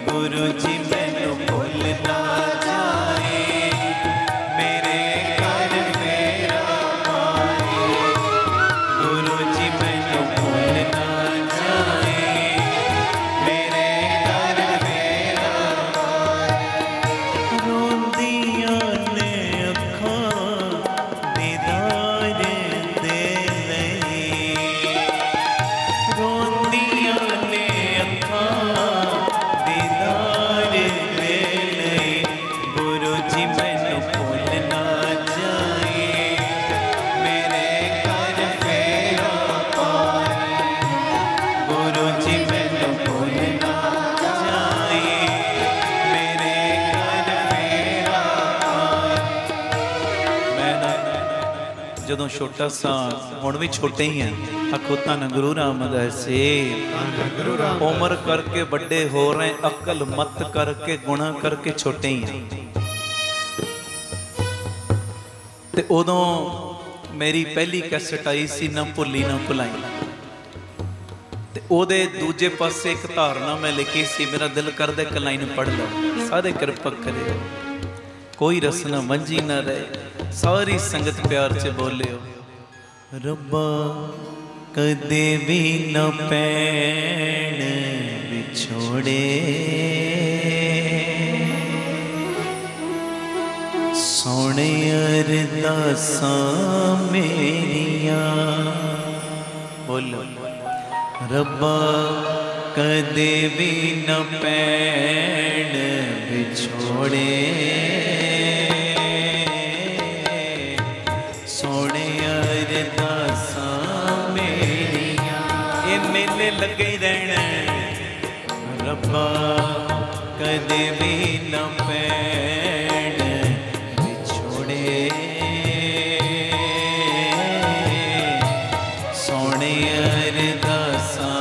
गुरु जी मैनू भुल ना जाए मेरे घर फेरा पाए गुरु जी मैनू भुल ना जाए मेरे घर फेरा पाए रोंदियां ने अखां दीदार दे लई रोंदियां ने अखां दीदार दे लई गुरु जी मैनू भुल ना जाए मेरे घर फेरा पाए गुरु जी मैनू भुल ना जाए मेरे घर फेरा पाए मैं ना ਜਦੋਂ ਛੋਟਾ ਸਾਂ ਹੁਣ ਵੀ ਛੋਟੇ ਹੀ ਆ ਆਖੋ ਧੰਨ ਗੁਰੂ ਰਾਮਦਾਸ ਜੀ ਉਮਰ ਕਰਕੇ ਵੱਡੇ ਹੋ ਰਹੇ ਅਕਲ ਮਤ ਕਰਕੇ ਗੁਣਾ ਕਰਕੇ ਛੋਟੇ ਹੀ ਆ ਤੇ ਉਦੋਂ ਮੇਰੀ ਪਹਿਲੀ ਕੈਸਟ ਆਈ ਸੀ ਨਾ ਭੁੱਲੀ ਨਾ ਭੁਲਾਈ ਤੇ ਉਹਦੇ ਦੂਜੇ ਪਾਸੇ ਇੱਕ ਧਾਰਨਾ ਮੈਂ ਲਿਖੀ ਸੀ ਮੇਰਾ ਦਿਲ ਕਰਦਾ ਇੱਕ ਲਾਈਨ ਪੜ੍ਹ ਲਓ ਸਾਰੇ ਕਿਰਪਾ ਕਰਿਓ कोई रस न मंझी न रहे सारी संगत प्यार से बोलियो रब्बा कदे भी न पैण बिछोड़े सोने अरदासां मेरिया बोलो रब्बा कदे भी न पैण बिछोड़े सोने अरदासां मेरिया ये मेले लगे रहना रब्बा कदे भी न पैण बिछोड़े सोने अरदासां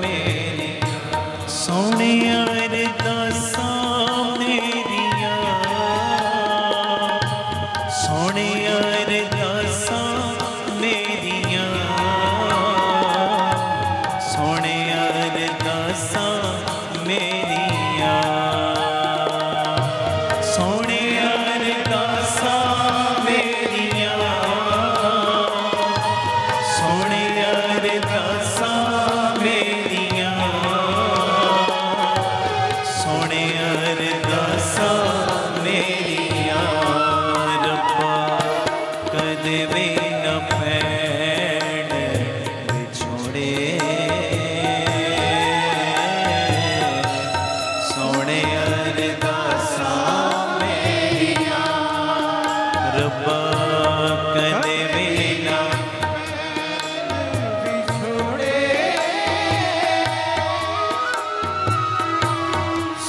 मेरिया सोने अरदासां मेरिया सोने अरदासां मेरिया सोने अरदासां मेरिया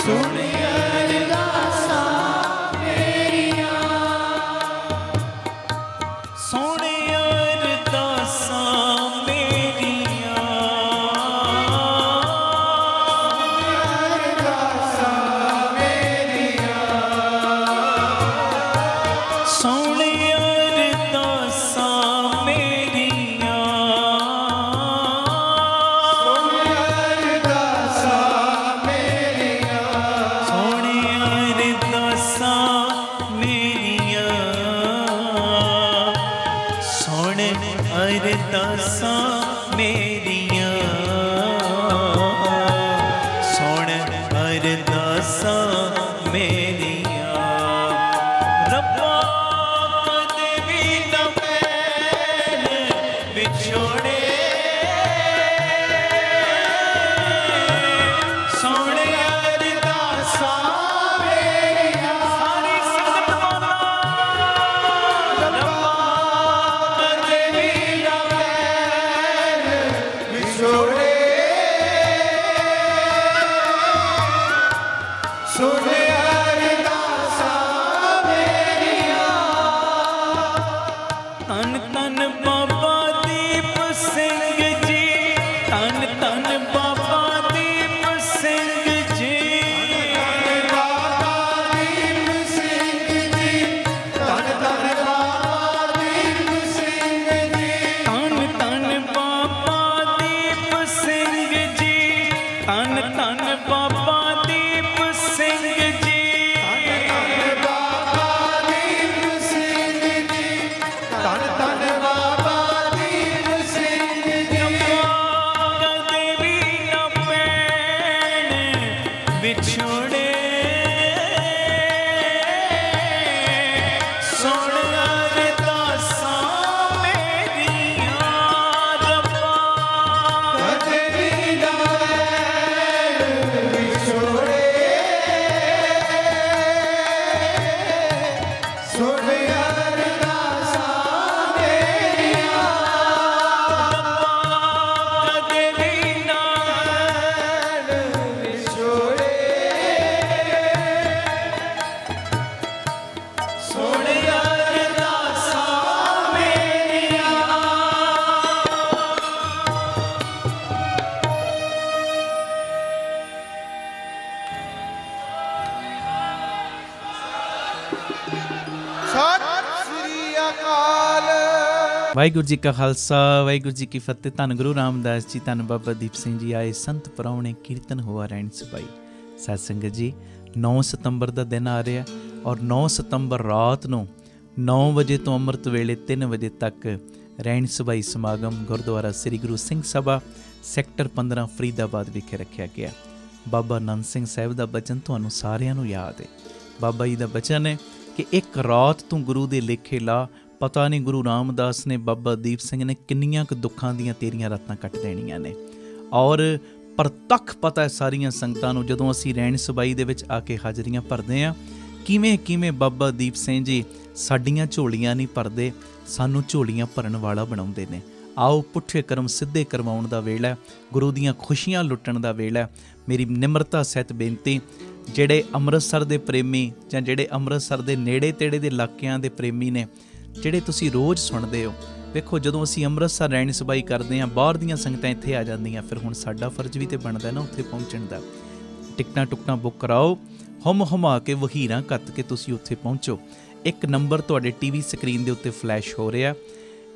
ਸੁਣੀ ਅਰਦਾਸਾਂ ਮੇਰੀਆਂ ਸੋਹਣੇ ਅਰਦਾਸਾਂ ਮੇਰੀਆਂ ਸੋਹਣੇ ਅਰਦਾਸਾਂ ਮੇਰੀਆਂ ਸੋਹਣੇ ਅਰਦਾਸਾਂ ਮੇਰੀਆਂ ਸੋਹਣੇ ਅਰਦਾਸਾਂ ਮੇਰੀਆਂ ਸੋਹਣੇ ਅਰਦਾਸਾਂ ਮੇਰੀਆਂ ਰੱਬਾ ਕਦੇ ਵੀ ਨਾ ਮੈਨ ਵਿਛੋੜੇ ਸੋਹਣੇ ਅਰਦਾਸਾਂ ਮੇਰੀਆਂ ਸਾਰੀ ਸੰਗਤ ਬੋਲੋ ਰੱਬਾ ਕਦੇ ਵੀ ਨਾ ਵਿਛੋੜੇ ਸੁਣੀ ਅਰਦਾਸਾਂ ਮੇਰੀਆਂ ਧੰਨ ਧੰਨ ਬਾਬਾ ਦੀਪ ਸਿੰਘ ਜੀ ਧੰਨ ਧੰਨ ਬਾਬਾ ਦੀਪ ਸਿੰਘ ਜੀ ਬਾਬਾ ਦੀਪ ਸਿੰਘ ਜੀ ਧੰਨ ਧੰਨ ਬਾਬਾ ਦੀਪ ਸਿੰਘ ਜੀ ਧੰਨ ਧੰਨ ਬਾਬਾ ਦੀਪ ਸਿੰਘ ਜੀ ਧੰਨ ਧੰਨ ਬਾਬਾ ਦੀਪ ਸਿੰਘ ਜੀ ਬਾਬਾ ਦੀਪ ਸਿੰਘ ਜੀ ਧੰਨ ਧੰਨ ਬਾਬਾ ਦੀਪ ਸਿੰਘ ਜੀ ਕਦੇ ਵੀ ਨਾ ਪੈਣ ਵਿਛੋੜੇ ਸੁਣ ਅਰਦਾਸਾਂ ਮੇਰੀਆਂ ਰੱਬਾ ਕਦੇ ਵੀ ਨਾ ਵਿਛੋੜੇ ਸੁਣੀ ਅਰਦਾਸਾਂ ਮੇਰੀਆਂ ਕਦੇ ਵੀ ਨਾ ਵਿਛੋੜੇ ਸੁਣੀ ਅਰਦਾਸਾਂ ਮੇਰੀਆਂ ਸਤਿ ਸ੍ਰੀ ਅਕਾਲ। ਵਾਹਿਗੁਰੂ ਜੀ ਕਾ ਖਾਲਸਾ ਵਾਹਿਗੁਰੂ ਜੀ ਕੀ ਫਤਿਹ। ਧੰਨ ਗੁਰੂ ਰਾਮਦਾਸ ਜੀ, ਧੰਨ ਬਾਬਾ ਦੀਪ ਸਿੰਘ ਜੀ ਆਏ ਸੰਤ ਪ੍ਰਾਹੁਣੇ, ਕੀਰਤਨ ਹੋਆ ਰਹਿਣ ਸਬਾਈ। ਸਾਧ ਸੰਗਤ ਜੀ, 9 ਸਤੰਬਰ ਦਾ ਦਿਨ ਆ ਰਿਹਾ ਔਰ 9 ਸਤੰਬਰ ਰਾਤ ਨੂੰ 9 ਵਜੇ ਤੋਂ ਅੰਮ੍ਰਿਤ ਵੇਲੇ 3 ਵਜੇ ਤੱਕ ਰਹਿਣ ਸਬਾਈ ਸਮਾਗਮ ਗੁਰਦੁਆਰਾ ਸ੍ਰੀ ਗੁਰੂ ਸਿੰਘ ਸਭਾ ਸੈਕਟਰ 15 ਫਰੀਦਾਬਾਦ ਵਿਖੇ ਰੱਖਿਆ ਗਿਆ। ਬਾਬਾ ਨੰਦ ਸਿੰਘ ਸਾਹਿਬ ਦਾ ਬਚਨ ਤੁਹਾਨੂੰ ਸਾਰਿਆਂ ਨੂੰ ਯਾਦ ਹੈ। ਬਾਬਾ ਜੀ ਦਾ ਬਚਨ ਹੈ ਕਿ ਇੱਕ ਰਾਤ ਤੂੰ ਗੁਰੂ ਦੇ ਲੇਖੇ ਲਾ, ਪਤਾ ਨਹੀਂ ਗੁਰੂ ਰਾਮਦਾਸ ਨੇ, ਬਾਬਾ ਦੀਪ ਸਿੰਘ ਨੇ ਕਿੰਨੀਆਂ ਕੁ ਦੁੱਖਾਂ ਦੀਆਂ ਤੇਰੀਆਂ ਰਾਤਾਂ ਕੱਟ ਦੇਣੀਆਂ ਨੇ। ਔਰ ਪ੍ਰਤੱਖ ਪਤਾ ਹੈ ਸਾਰੀਆਂ ਸੰਗਤਾਂ ਨੂੰ, ਜਦੋਂ ਅਸੀਂ ਰਹਿਣ ਸਬਾਈ ਦੇ ਵਿੱਚ ਆ ਕੇ ਹਾਜ਼ਰੀਆਂ ਭਰਦੇ ਹਾਂ, ਕਿਵੇਂ ਕਿਵੇਂ ਬਾਬਾ ਦੀਪ ਸਿੰਘ ਜੀ ਸਾਡੀਆਂ ਝੋਲੀਆਂ ਨਹੀਂ ਭਰਦੇ, ਸਾਨੂੰ ਝੋਲੀਆਂ ਭਰਨ ਵਾਲਾ ਬਣਾਉਂਦੇ ਨੇ। ਆਓ ਪੁੱਠੇ ਕਰਮ ਸਿੱਧੇ ਕਰਵਾਉਣ ਦਾ ਵੇਲਾ, ਗੁਰੂ ਦੀਆਂ ਖੁਸ਼ੀਆਂ ਲੁੱਟਣ ਦਾ ਵੇਲਾ। ਮੇਰੀ ਨਿਮਰਤਾ ਸਹਿਤ ਬੇਨਤੀ, ਜਿਹੜੇ ਅੰਮ੍ਰਿਤਸਰ ਦੇ ਪ੍ਰੇਮੀ ਜਾਂ ਜਿਹੜੇ ਅੰਮ੍ਰਿਤਸਰ ਦੇ ਨੇੜੇ ਤੇੜੇ ਦੇ ਇਲਾਕਿਆਂ ਦੇ ਪ੍ਰੇਮੀ ਨੇ, ਜਿਹੜੇ ਤੁਸੀਂ ਰੋਜ਼ ਸੁਣਦੇ ਹੋ, ਵੇਖੋ ਜਦੋਂ ਅਸੀਂ ਅੰਮ੍ਰਿਤਸਰ ਰਹਿਣ ਸਬਾਈ ਕਰਦੇ ਹਾਂ, ਬਾਹਰ ਦੀਆਂ ਸੰਗਤਾਂ ਇੱਥੇ ਆ ਜਾਂਦੀਆਂ, ਫਿਰ ਹੁਣ ਸਾਡਾ ਫਰਜ਼ ਵੀ ਤੇ ਬਣਦਾ ਨਾ ਉੱਥੇ ਪਹੁੰਚਣ ਦਾ। ਟਿਕਟਾਂ ਟੁਕਟਾਂ ਬੁੱਕ ਕਰਾਓ, ਹੁਮਾ ਕੇ ਵਹੀਰਾਂ ਕੱਤ ਕੇ ਤੁਸੀਂ ਉੱਥੇ ਪਹੁੰਚੋ। ਇੱਕ ਨੰਬਰ ਤੁਹਾਡੇ ਟੀਵੀ ਸਕਰੀਨ ਦੇ ਉੱਤੇ ਫਲੈਸ਼ ਹੋ ਰਿਹਾ,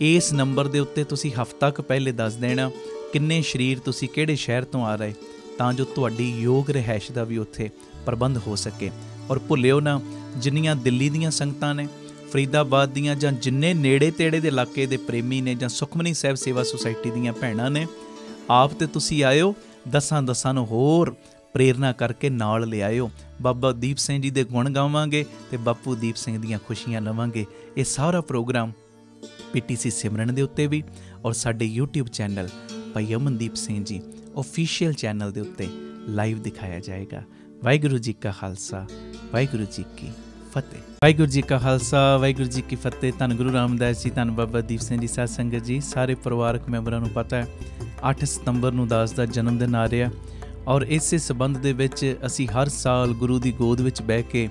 ਇਸ ਨੰਬਰ ਦੇ ਉੱਤੇ ਤੁਸੀਂ ਹਫ਼ਤਾ ਕੁ ਪਹਿਲੇ ਦੱਸ ਦੇਣਾ ਕਿੰਨੇ ਸ਼ਰੀਰ ਤੁਸੀਂ ਕਿਹੜੇ ਸ਼ਹਿਰ ਤੋਂ ਆ ਰਹੇ, ਤਾਂ ਜੋ ਤੁਹਾਡੀ ਯੋਗ ਰਿਹਾਇਸ਼ ਦਾ ਵੀ ਉੱਥੇ ਪ੍ਰਬੰਧ ਹੋ ਸਕੇ। ਔਰ ਭੁੱਲਿਓ ਨਾ, ਜਿੰਨੀਆਂ ਦਿੱਲੀ ਦੀਆਂ ਸੰਗਤਾਂ ਨੇ, ਫਰੀਦਾਬਾਦ ਦੀਆਂ, ਜਾਂ ਜਿੰਨੇ ਨੇੜੇ ਤੇੜੇ ਦੇ ਇਲਾਕੇ ਦੇ ਪ੍ਰੇਮੀ ਨੇ, ਜਾਂ ਸੁਖਮਨੀ ਸਾਹਿਬ ਸੇਵਾ ਸੁਸਾਇਟੀ ਦੀਆਂ ਭੈਣਾਂ ਨੇ, ਆਪ ਤੇ ਤੁਸੀਂ ਆਇਓ, ਦਸਾਂ ਨੂੰ ਹੋਰ ਪ੍ਰੇਰਨਾ ਕਰਕੇ ਨਾਲ ਲਿਆਇਓ। ਬਾਬਾ ਦੀਪ ਸਿੰਘ ਜੀ ਦੇ ਗੁਣ ਗਾਵਾਂਗੇ ਤੇ ਬਾਪੂ ਦੀਪ ਸਿੰਘ ਦੀਆਂ ਖੁਸ਼ੀਆਂ ਲਵਾਂਗੇ। ਇਹ ਸਾਰਾ ਪ੍ਰੋਗਰਾਮ PTC ਸਿਮਰਨ ਦੇ ਉੱਤੇ ਵੀ ਔਰ ਸਾਡੇ YouTube ਚੈਨਲ ਭਾਈ ਅਮਨਦੀਪ ਸਿੰਘ ਜੀ ਆਫੀਸ਼ੀਅਲ ਚੈਨਲ ਦੇ ਉੱਤੇ ਲਾਈਵ ਦਿਖਾਇਆ ਜਾਏਗਾ। ਵਾਹਿਗੁਰੂ ਜੀ ਕਾ ਖਾਲਸਾ, ਵਾਹਿਗੁਰੂ ਜੀ ਕੀ ਫਤਿਹ। ਵਾਹਿਗੁਰੂ ਜੀ ਕਾ ਖਾਲਸਾ, ਵਾਹਿਗੁਰੂ ਜੀ ਕੀ ਫਤਿਹ। ਧੰਨ ਗੁਰੂ ਰਾਮਦਾਸ ਜੀ, ਧੰਨ ਬਾਬਾ ਦੀਪ ਸਿੰਘ ਜੀ। ਸਾਧ ਸੰਗਤ ਜੀ, ਸਾਰੇ ਪਰਿਵਾਰਕ ਮੈਂਬਰਾਂ ਨੂੰ ਪਤਾ ਹੈ 8 ਸਤੰਬਰ ਨੂੰ ਦਾਸ ਦਾ ਜਨਮ ਦਿਨ ਆ ਰਿਹਾ ਔਰ ਇਸੇ ਸਬੰਧ ਦੇ ਵਿੱਚ ਅਸੀਂ ਹਰ ਸਾਲ ਗੁਰੂ ਦੀ ਗੋਦ ਵਿੱਚ ਬਹਿ ਕੇ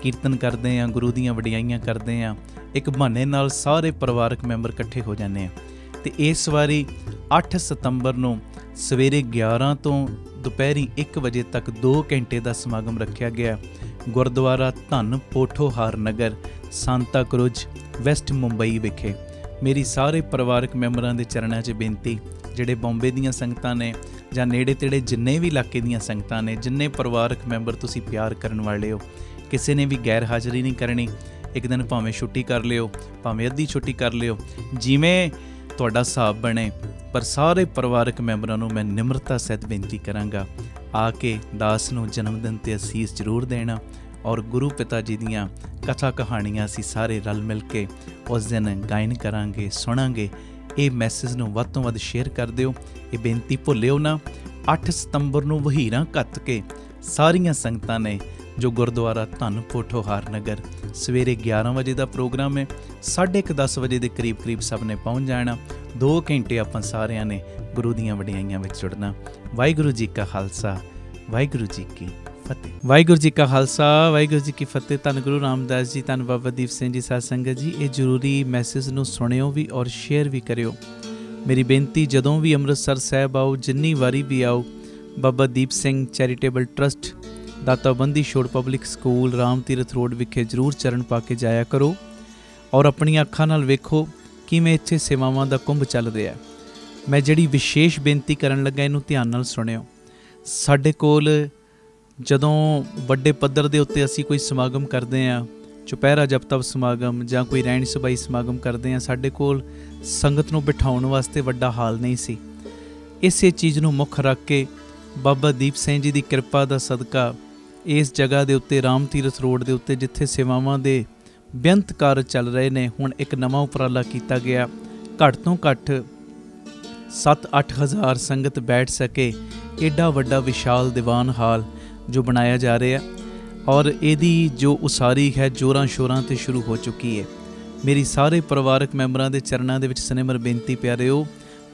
ਕੀਰਤਨ ਕਰਦੇ ਹਾਂ, ਗੁਰੂ ਦੀਆਂ ਵਡਿਆਈਆਂ ਕਰਦੇ ਹਾਂ। ਇੱਕ ਬਹਾਨੇ ਨਾਲ ਸਾਰੇ ਪਰਿਵਾਰਕ ਮੈਂਬਰ ਇਕੱਠੇ ਹੋ ਜਾਂਦੇ ਆ। ਅਤੇ ਇਸ ਵਾਰੀ 8 ਸਤੰਬਰ ਨੂੰ ਸਵੇਰੇ 11 ਤੋਂ ਦੁਪਹਿਰੀ 1 ਵਜੇ ਤੱਕ 2 ਘੰਟੇ ਦਾ ਸਮਾਗਮ ਰੱਖਿਆ ਗਿਆ ਗੁਰਦੁਆਰਾ ਧੰਨ ਪੋਠੋਹਾਰ ਨਗਰ, ਸਾਂਤਾ ਕਰੂਜ਼, ਵੈਸਟ ਮੁੰਬਈ ਵਿਖੇ। ਮੇਰੀ ਸਾਰੇ ਪਰਿਵਾਰਕ ਮੈਂਬਰਾਂ ਦੇ ਚਰਨਾਂ 'ਚ ਬੇਨਤੀ, ਜਿਹੜੇ ਬੰਬੇ ਦੀਆਂ ਸੰਗਤਾਂ ਨੇ ਜਾਂ ਨੇੜੇ ਤੇੜੇ ਜਿੰਨੇ ਵੀ ਇਲਾਕੇ ਦੀਆਂ ਸੰਗਤਾਂ ਨੇ, ਜਿੰਨੇ ਪਰਿਵਾਰਕ ਮੈਂਬਰ ਤੁਸੀਂ ਪਿਆਰ ਕਰਨ ਵਾਲੇ ਹੋ, ਕਿਸੇ ਨੇ ਵੀ ਗੈਰ ਹਾਜ਼ਰੀ ਨਹੀਂ ਕਰਨੀ। ਇੱਕ ਦਿਨ ਭਾਵੇਂ ਛੁੱਟੀ ਕਰ ਲਿਓ, ਭਾਵੇਂ ਅੱਧੀ ਛੁੱਟੀ ਕਰ ਲਿਓ, ਜਿਵੇਂ ਤੁਹਾਡਾ ਹਿਸਾਬ ਬਣੇ, ਪਰ ਸਾਰੇ ਪਰਿਵਾਰਕ ਮੈਂਬਰਾਂ ਨੂੰ ਮੈਂ ਨਿਮਰਤਾ ਸਹਿਤ ਬੇਨਤੀ ਕਰਾਂਗਾ, ਆ ਕੇ ਦਾਸ ਨੂੰ ਜਨਮ ਦਿਨ 'ਤੇ ਅਸੀਸ ਜ਼ਰੂਰ ਦੇਣਾ। ਔਰ ਗੁਰੂ ਪਿਤਾ ਜੀ ਦੀਆਂ ਕਥਾ ਕਹਾਣੀਆਂ ਅਸੀਂ ਸਾਰੇ ਰਲ ਮਿਲ ਕੇ ਉਸ ਦਿਨ ਗਾਇਨ ਕਰਾਂਗੇ, ਸੁਣਾਂਗੇ। ਇਹ ਮੈਸੇਜ ਨੂੰ ਵੱਧ ਤੋਂ ਵੱਧ ਸ਼ੇਅਰ ਕਰ ਦਿਓ, ਇਹ ਬੇਨਤੀ ਭੁੱਲਿਓ ਨਾ। 8 ਸਤੰਬਰ ਨੂੰ ਵਹੀਰਾਂ ਘੱਤ ਕੇ ਸਾਰੀਆਂ ਸੰਗਤਾਂ ਨੇ ਜੋ ਗੁਰਦੁਆਰਾ ਧੰਨ ਪੋਠੋਹਾਰ ਨਗਰ, ਸਵੇਰੇ 11 ਵਜੇ ਦਾ ਪ੍ਰੋਗਰਾਮ ਹੈ, 10:30 ਵਜੇ ਦੇ ਕਰੀਬ ਸਭ ਨੇ ਪਹੁੰਚ ਜਾਣਾ। 2 ਘੰਟੇ ਆਪਾਂ ਸਾਰਿਆਂ ਨੇ ਗੁਰੂ ਦੀਆਂ ਵਡਿਆਈਆਂ ਵਿੱਚ ਜੁੜਨਾ। ਵਾਹਿਗੁਰੂ ਜੀ ਕਾ ਖਾਲਸਾ, ਵਾਹਿਗੁਰੂ ਜੀ ਕੀ ਫਤਿਹ। ਵਾਹਿਗੁਰੂ ਜੀ ਕਾ ਖਾਲਸਾ, ਵਾਹਿਗੁਰੂ ਜੀ ਕੀ ਫਤਿਹ। ਧੰਨ ਗੁਰੂ ਰਾਮਦਾਸ ਜੀ, ਧੰਨ ਬਾਬਾ ਦੀਪ ਸਿੰਘ ਜੀ। ਸਾਧ ਸੰਗਤ ਜੀ, ਇਹ ਜ਼ਰੂਰੀ ਮੈਸੇਜ ਨੂੰ ਸੁਣਿਓ ਵੀ ਔਰ ਸ਼ੇਅਰ ਵੀ ਕਰਿਓ। ਮੇਰੀ ਬੇਨਤੀ, ਜਦੋਂ ਵੀ ਅੰਮ੍ਰਿਤਸਰ ਸਾਹਿਬ ਆਓ, ਜਿੰਨੀ ਵਾਰੀ ਵੀ ਆਓ, ਬਾਬਾ ਦੀਪ ਸਿੰਘ ਚੈਰੀਟੇਬਲ ਟਰਸਟ, ਦਾਤਾ Bandi Chhor public school, Ram Tirath road ਵਿਖੇ ਜ਼ਰੂਰ ਚਰਨ ਪਾ ਕੇ ਜਾਇਆ ਕਰੋ ਔਰ ਆਪਣੀਆਂ ਅੱਖਾਂ ਨਾਲ ਵੇਖੋ ਕਿਵੇਂ ਇੱਥੇ ਸੇਵਾਵਾਂ ਦਾ ਕੁੰਭ ਚੱਲ ਰਿਹਾ। ਮੈਂ ਜਿਹੜੀ ਵਿਸ਼ੇਸ਼ ਬੇਨਤੀ ਕਰਨ ਲੱਗਾ, ਇਹਨੂੰ ਧਿਆਨ ਨਾਲ ਸੁਣਿਓ। ਸਾਡੇ ਕੋਲ ਜਦੋਂ ਵੱਡੇ ਪੱਧਰ ਦੇ ਉੱਤੇ ਅਸੀਂ ਕੋਈ ਸਮਾਗਮ ਕਰਦੇ ਹਾਂ, ਚੁਪਹਿਰਾ ਜਪ ਤਪ ਸਮਾਗਮ ਜਾਂ ਕੋਈ ਰਹਿਣ ਸਬਾਈ ਸਮਾਗਮ ਕਰਦੇ ਹਾਂ, ਸਾਡੇ ਕੋਲ ਸੰਗਤ ਨੂੰ ਬਿਠਾਉਣ ਵਾਸਤੇ ਵੱਡਾ ਹਾਲ ਨਹੀਂ ਸੀ। ਇਸੇ ਚੀਜ਼ ਨੂੰ ਮੁੱਖ ਰੱਖ ਕੇ ਬਾਬਾ ਦੀਪ ਸਿੰਘ ਜੀ ਦੀ ਕਿਰਪਾ ਦਾ ਸਦਕਾ ਇਸ ਜਗ੍ਹਾ ਦੇ ਉੱਤੇ, ਰਾਮ ਤੀਰਥ ਰੋਡ ਦੇ ਉੱਤੇ, ਜਿੱਥੇ ਸੇਵਾਵਾਂ ਦੇ ਬੇਅੰਤ ਕਾਰਜ ਚੱਲ ਰਹੇ ਨੇ, ਹੁਣ ਇੱਕ ਨਵਾਂ ਉਪਰਾਲਾ ਕੀਤਾ ਗਿਆ। ਘੱਟ ਤੋਂ ਘੱਟ 7-8 ਹਜ਼ਾਰ ਸੰਗਤ ਬੈਠ ਸਕੇ ਏਡਾ ਵੱਡਾ ਵਿਸ਼ਾਲ ਦੀਵਾਨ ਹਾਲ ਜੋ ਬਣਾਇਆ ਜਾ ਰਿਹਾ, ਔਰ ਇਹਦੀ ਜੋ ਉਸਾਰੀ ਹੈ ਜ਼ੋਰਾਂ ਸ਼ੋਰਾਂ 'ਤੇ ਸ਼ੁਰੂ ਹੋ ਚੁੱਕੀ ਹੈ। ਮੇਰੀ ਸਾਰੇ ਪਰਿਵਾਰਕ ਮੈਂਬਰਾਂ ਦੇ ਚਰਨਾਂ ਦੇ ਵਿੱਚ ਸਨੇਮਰ ਬੇਨਤੀ ਪਿਆਰਿਓ,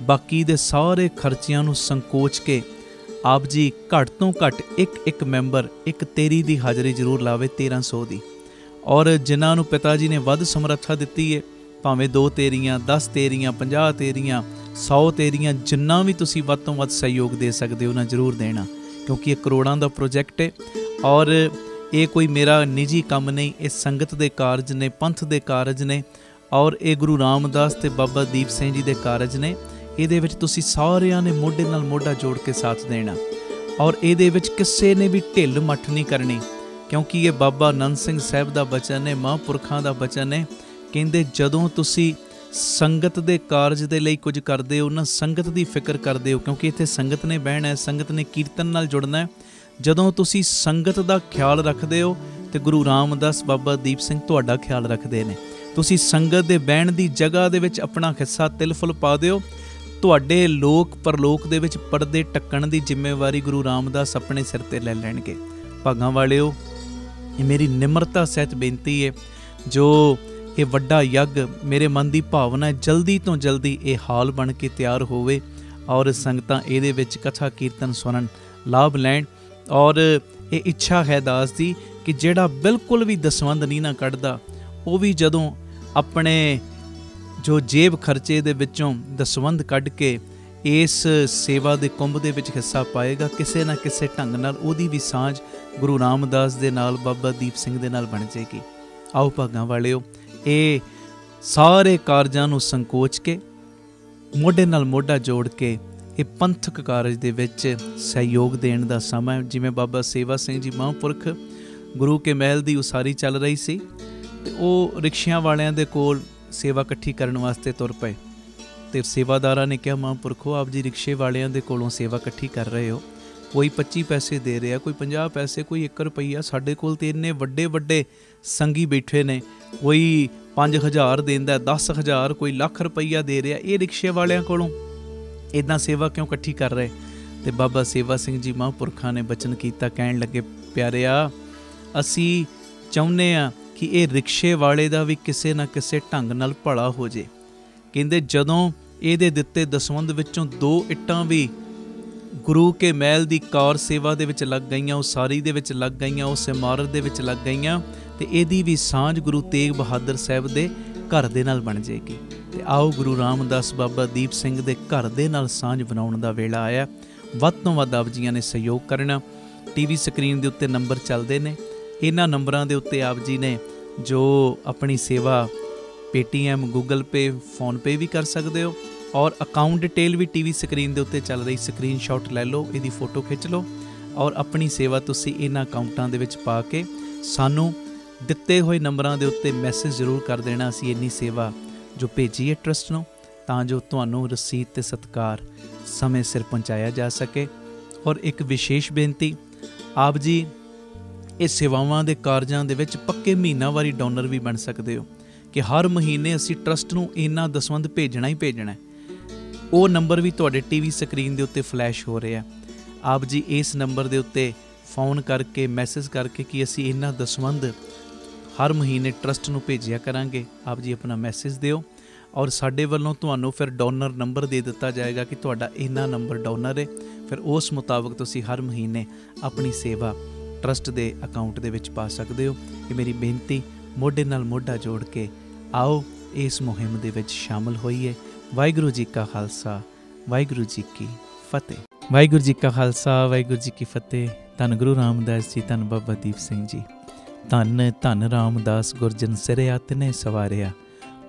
ਬਾਕੀ ਦੇ ਸਾਰੇ ਖਰਚਿਆਂ ਨੂੰ ਸੰਕੋਚ ਕੇ ਆਪ ਜੀ ਘੱਟ ਤੋਂ ਘੱਟ ਇੱਕ ਮੈਂਬਰ ਇੱਕ ਤੇਰੀ ਦੀ ਹਾਜ਼ਰੀ ਜ਼ਰੂਰ ਲਾਵੇ, 1300 ਦੀ। ਔਰ ਜਿਨ੍ਹਾਂ ਨੂੰ ਪਿਤਾ ਜੀ ਨੇ ਵੱਧ ਸਮਰੱਥਾ ਦਿੱਤੀ ਹੈ, ਭਾਵੇਂ 2 ਤੇਰੀਆਂ, 10 ਤੇਰੀਆਂ, 50 ਤੇਰੀਆਂ, 100 ਤੇਰੀਆਂ, ਜਿੰਨਾ ਵੀ ਤੁਸੀਂ ਵੱਧ ਤੋਂ ਵੱਧ ਸਹਿਯੋਗ ਦੇ ਸਕਦੇ ਹੋ ਨਾ, ਜ਼ਰੂਰ ਦੇਣਾ, ਕਿਉਂਕਿ ਇਹ ਕਰੋੜਾਂ ਦਾ ਪ੍ਰੋਜੈਕਟ ਹੈ। ਔਰ ਇਹ ਕੋਈ ਮੇਰਾ ਨਿੱਜੀ ਕੰਮ ਨਹੀਂ, ਇਹ ਸੰਗਤ ਦੇ ਕਾਰਜ ਨੇ, ਪੰਥ ਦੇ ਕਾਰਜ ਨੇ, ਔਰ ਇਹ ਗੁਰੂ ਰਾਮਦਾਸ ਤੇ ਬਾਬਾ ਦੀਪ ਸਿੰਘ ਜੀ ਦੇ ਕਾਰਜ ਨੇ। ਇਹਦੇ ਵਿੱਚ ਤੁਸੀਂ ਸਾਰਿਆਂ ਨੇ ਮੋਢੇ ਨਾਲ ਮੋਢਾ ਜੋੜ ਕੇ ਸਾਥ ਦੇਣਾ, ਔਰ ਇਹਦੇ ਵਿੱਚ ਕਿਸੇ ਨੇ ਵੀ ਢਿੱਲ ਮੱਠ ਨਹੀਂ ਕਰਨੀ, ਕਿਉਂਕਿ ਇਹ ਬਾਬਾ ਆਨੰਦ ਸਿੰਘ ਸਾਹਿਬ ਦਾ ਬਚਨ ਹੈ, ਮਹਾਂਪੁਰਖਾਂ ਦਾ ਬਚਨ ਹੈ। ਕਹਿੰਦੇ ਜਦੋਂ ਤੁਸੀਂ ਸੰਗਤ ਦੇ ਕਾਰਜ ਦੇ ਲਈ ਕੁਝ ਕਰਦੇ ਹੋ ਨਾ, ਸੰਗਤ ਦੀ ਫਿਕਰ ਕਰਦੇ ਹੋ, ਕਿਉਂਕਿ ਇੱਥੇ ਸੰਗਤ ਨੇ ਬਹਿਣਾ ਹੈ, ਸੰਗਤ ਨੇ ਕੀਰਤਨ ਨਾਲ ਜੁੜਨਾ ਹੈ। ਜਦੋਂ ਤੁਸੀਂ ਸੰਗਤ ਦਾ ਖਿਆਲ ਰੱਖਦੇ ਹੋ ਤੇ ਗੁਰੂ ਰਾਮਦਾਸ ਬਾਬਾ ਦੀਪ ਸਿੰਘ ਤੁਹਾਡਾ ਖਿਆਲ ਰੱਖਦੇ ਨੇ। ਤੁਸੀਂ ਸੰਗਤ ਦੇ ਬਹਿਣ ਦੀ ਜਗ੍ਹਾ ਦੇ ਵਿੱਚ ਆਪਣਾ ਹਿੱਸਾ ਤਿਲ ਫੁੱਲ ਪਾ ਦਿਓ, ਤੁਹਾਡੇ ਲੋਕ ਪਰਲੋਕ ਦੇ ਵਿੱਚ ਪਰਦੇ ਢੱਕਣ ਦੀ ਜ਼ਿੰਮੇਵਾਰੀ ਗੁਰੂ ਰਾਮਦਾਸ ਆਪਣੇ ਸਿਰ 'ਤੇ ਲੈ ਲੈਣਗੇ। ਭਾਗਾਂ ਵਾਲਿਓ, ਇਹ ਮੇਰੀ ਨਿਮਰਤਾ ਸਹਿਤ ਬੇਨਤੀ ਹੈ, ਜੋ ਇਹ ਵੱਡਾ ਯੱਗ, ਮੇਰੇ ਮਨ ਦੀ ਭਾਵਨਾ ਹੈ ਜਲਦੀ ਤੋਂ ਜਲਦੀ ਇਹ ਹਾਲ ਬਣ ਕੇ ਤਿਆਰ ਹੋਵੇ ਔਰ ਸੰਗਤਾਂ ਇਹਦੇ ਵਿੱਚ ਕਥਾ ਕੀਰਤਨ ਸੁਣਨ, ਲਾਭ ਲੈਣ। ਔਰ ਇਹ ਇੱਛਾ ਹੈ ਦਾਸ ਦੀ ਕਿ ਜਿਹੜਾ ਬਿਲਕੁਲ ਵੀ ਦਸਵੰਧ ਨਹੀਂ ਨਾ ਕੱਢਦਾ, ਉਹ ਵੀ ਜਦੋਂ ਆਪਣੇ ਜੋ ਜੇਬ ਖਰਚੇ ਦੇ ਵਿੱਚੋਂ ਦਸਵੰਧ ਕੱਢ ਕੇ ਇਸ ਸੇਵਾ ਦੇ ਕੁੰਭ ਦੇ ਵਿੱਚ ਹਿੱਸਾ ਪਾਏਗਾ, ਕਿਸੇ ਨਾ ਕਿਸੇ ਢੰਗ ਨਾਲ ਉਹਦੀ ਵੀ ਸਾਂਝ ਗੁਰੂ ਰਾਮਦਾਸ ਦੇ ਨਾਲ, ਬਾਬਾ ਦੀਪ ਸਿੰਘ ਦੇ ਨਾਲ ਬਣ ਜਾਏਗੀ। ਆਓ ਭਾਗਾਂ ਵਾਲਿਓ, ਇਹ ਸਾਰੇ ਕਾਰਜਾਂ ਨੂੰ ਸੰਕੋਚ ਕੇ ਮੋਢੇ ਨਾਲ ਮੋਢਾ ਜੋੜ ਕੇ ਇਹ ਪੰਥਕ ਕਾਰਜ ਦੇ ਵਿੱਚ ਸਹਿਯੋਗ ਦੇਣ ਦਾ ਸਮਾਂ। ਜਿਵੇਂ ਬਾਬਾ ਸੇਵਾ ਸਿੰਘ ਜੀ ਮਹਾਂਪੁਰਖ ਗੁਰੂ ਕੇ ਮਹਿਲ ਦੀ ਉਸਾਰੀ ਚੱਲ ਰਹੀ ਸੀ ਤੇ ਉਹ ਰਿਕਸ਼ਿਆਂ ਵਾਲਿਆਂ ਦੇ ਕੋਲ ਸੇਵਾ ਇਕੱਠੀ ਕਰਨ ਵਾਸਤੇ ਤੁਰ ਪਏ, ਤੇ ਸੇਵਾਦਾਰਾਂ ਨੇ ਕਿਹਾ, ਮਹਾਂਪੁਰਖੋ ਆਪ ਜੀ ਰਿਕਸ਼ੇ ਵਾਲਿਆਂ ਦੇ ਕੋਲੋਂ ਸੇਵਾ ਇਕੱਠੀ ਕਰ ਰਹੇ ਹੋ, ਕੋਈ 25 ਪੈਸੇ ਦੇ ਰਿਹਾ, ਕੋਈ 50 ਪੈਸੇ, ਕੋਈ 1 ਰੁਪਈਆ। ਸਾਡੇ ਕੋਲ ਤੇ ਇੰਨੇ ਵੱਡੇ ਵੱਡੇ ਸੰਗੀ ਬੈਠੇ ਨੇ, ਕੋਈ 5000 ਦਿੰਦਾ, 10,000, ਕੋਈ ਲੱਖ ਰੁਪਈਆ ਦੇ ਰਿਹਾ, ਇਹ ਰਿਕਸ਼ੇ ਵਾਲਿਆਂ ਕੋਲੋਂ ਇੱਦਾਂ ਸੇਵਾ ਕਿਉਂ ਇਕੱਠੀ ਕਰ ਰਹੇ? ਤੇ ਬਾਬਾ ਸੇਵਾ ਸਿੰਘ ਜੀ ਮਹਾਂਪੁਰਖਾਂ ਨੇ ਬਚਨ ਕੀਤਾ, ਕਹਿਣ ਲੱਗੇ, ਪਿਆਰਿਆ, ਅਸੀਂ ਚਾਹੁੰਦੇ ਹਾਂ ਕਿ ਇਹ ਰਿਕਸ਼ੇ ਵਾਲੇ ਦਾ ਵੀ ਕਿਸੇ ਨਾ ਕਿਸੇ ਢੰਗ ਨਾਲ ਭਲਾ ਹੋ ਜੇ। ਕਹਿੰਦੇ ਜਦੋਂ ਇਹਦੇ ਦਿੱਤੇ ਦਸਵੰਧ ਵਿੱਚੋਂ 2 ਇੱਟਾਂ ਵੀ ਗੁਰੂ ਕੇ ਮਹਿਲ ਦੀ ਕੌਰ ਸੇਵਾ ਦੇ ਵਿੱਚ ਲੱਗ ਗਈਆਂ, ਉਸਾਰੀ ਦੇ ਵਿੱਚ ਲੱਗ ਗਈਆਂ, ਉਸ ਇਮਾਰਤ ਦੇ ਵਿੱਚ ਲੱਗ ਗਈਆਂ, ਤੇ ਇਹਦੀ ਵੀ ਸਾਂਝ ਗੁਰੂ ਤੇਗ ਬਹਾਦਰ ਸਾਹਿਬ ਦੇ ਘਰ ਦੇ ਨਾਲ ਬਣ ਜਾਏਗੀ। ਤੇ ਆਓ ਗੁਰੂ ਰਾਮਦਾਸ ਬਾਬਾ ਦੀਪ ਸਿੰਘ ਦੇ ਘਰ ਦੇ ਨਾਲ ਸਾਂਝ ਬਣਾਉਣ ਦਾ ਵੇਲਾ ਆਇਆ। ਵੱਧ ਤੋਂ ਵੱਧ ਆਪ ਜੀਆਂ ਨੇ ਸਹਿਯੋਗ ਕਰਨਾ। ਟੀਵੀ ਸਕਰੀਨ ਦੇ ਉੱਤੇ ਨੰਬਰ ਚੱਲਦੇ ਨੇ, ਇਹਨਾਂ ਨੰਬਰਾਂ ਦੇ ਉੱਤੇ ਆਪ ਜੀ ਨੇ ਜੋ ਆਪਣੀ ਸੇਵਾ ਪੇਟੀਐਮ, ਗੂਗਲ ਪੇ, ਫੋਨਪੇ ਵੀ ਕਰ ਸਕਦੇ ਹੋ, ਔਰ ਅਕਾਊਂਟ ਡਿਟੇਲ ਵੀ ਟੀਵੀ ਸਕਰੀਨ ਦੇ ਉੱਤੇ ਚੱਲ ਰਹੀ, ਸਕਰੀਨਸ਼ਾਟ ਲੈ ਲਓ, ਇਹਦੀ ਫੋਟੋ ਖਿੱਚ ਲਓ, ਔਰ ਆਪਣੀ ਸੇਵਾ ਤੁਸੀਂ ਇਹਨਾਂ ਅਕਾਊਂਟਾਂ ਦੇ ਵਿੱਚ ਪਾ ਕੇ ਸਾਨੂੰ ਦਿੱਤੇ ਹੋਏ ਨੰਬਰਾਂ ਦੇ ਉੱਤੇ ਮੈਸੇਜ ਜ਼ਰੂਰ ਕਰ ਦੇਣਾ। ਅਸੀਂ ਇੰਨੀ ਸੇਵਾ ਜੋ ਭੇਜੀ ਹੈ ਟਰਸਟ ਨੂੰ, ਤਾਂ ਜੋ ਤੁਹਾਨੂੰ ਰਸੀਦ ਤੇ ਸਤਿਕਾਰ ਸਮੇਂ ਸਿਰ ਪਹੁੰਚਾਇਆ ਜਾ ਸਕੇ। ਔਰ ਇੱਕ ਵਿਸ਼ੇਸ਼ ਬੇਨਤੀ, ਆਪ ਜੀ ਇਹ ਸੇਵਾਵਾਂ ਦੇ ਕਾਰਜਾਂ ਦੇ ਵਿੱਚ ਪੱਕੇ ਮਹੀਨਾਵਾਰੀ ਡੋਨਰ ਵੀ ਬਣ ਸਕਦੇ ਹੋ ਕਿ ਹਰ ਮਹੀਨੇ ਅਸੀਂ ਟਰਸਟ ਨੂੰ ਇੰਨਾ ਦਸਵੰਧ ਭੇਜਣਾ ਹੀ ਭੇਜਣਾ। ਉਹ ਨੰਬਰ ਵੀ ਤੁਹਾਡੇ ਟੀਵੀ ਸਕਰੀਨ ਦੇ ਉੱਤੇ ਫਲੈਸ਼ ਹੋ ਰਿਹਾ। ਆਪ ਜੀ ਇਸ ਨੰਬਰ ਦੇ ਉੱਤੇ ਫੋਨ ਕਰਕੇ ਮੈਸੇਜ ਕਰਕੇ ਕਿ ਅਸੀਂ ਇੰਨਾ ਦਸਵੰਧ ਹਰ ਮਹੀਨੇ ਟਰਸਟ ਨੂੰ ਭੇਜਿਆ ਕਰਾਂਗੇ। ਆਪ ਜੀ ਆਪਣਾ ਮੈਸੇਜ ਦਿਓ, ਔਰ ਸਾਡੇ ਵੱਲੋਂ ਤੁਹਾਨੂੰ ਫਿਰ ਡੋਨਰ ਨੰਬਰ ਦੇ ਦਿੱਤਾ ਜਾਏਗਾ ਕਿ ਤੁਹਾਡਾ ਇੰਨਾ ਨੰਬਰ ਡੋਨਰ ਹੈ। ਫਿਰ ਉਸ ਮੁਤਾਬਕ ਤੁਸੀਂ ਹਰ ਮਹੀਨੇ ਆਪਣੀ ਸੇਵਾ ਟਰਸਟ ਦੇ ਅਕਾਊਂਟ ਦੇ ਵਿੱਚ ਪਾ ਸਕਦੇ ਹੋ। ਇਹ ਮੇਰੀ ਬੇਨਤੀ, ਮੋਢੇ ਨਾਲ ਮੋਢਾ ਜੋੜ ਕੇ ਆਓ ਇਸ ਮੁਹਿੰਮ ਦੇ ਵਿੱਚ ਸ਼ਾਮਲ ਹੋਈਏ। ਵਾਹਿਗੁਰੂ ਜੀ ਕਾ ਖਾਲਸਾ, ਵਾਹਿਗੁਰੂ ਜੀ ਕੀ ਫਤਿਹ। ਵਾਹਿਗੁਰੂ ਜੀ ਕਾ ਖਾਲਸਾ, ਵਾਹਿਗੁਰੂ ਜੀ ਕੀ ਫਤਿਹ। ਧੰਨ ਗੁਰੂ ਰਾਮਦਾਸ ਜੀ, ਧੰਨ ਬਾਬਾ ਦੀਪ ਸਿੰਘ ਜੀ। ਧੰਨ ਧੰਨ ਰਾਮਦਾਸ ਗੁਰਜਨ ਸਿਰਿਆ ਤਿਨੇ ਸਵਾਰਿਆ,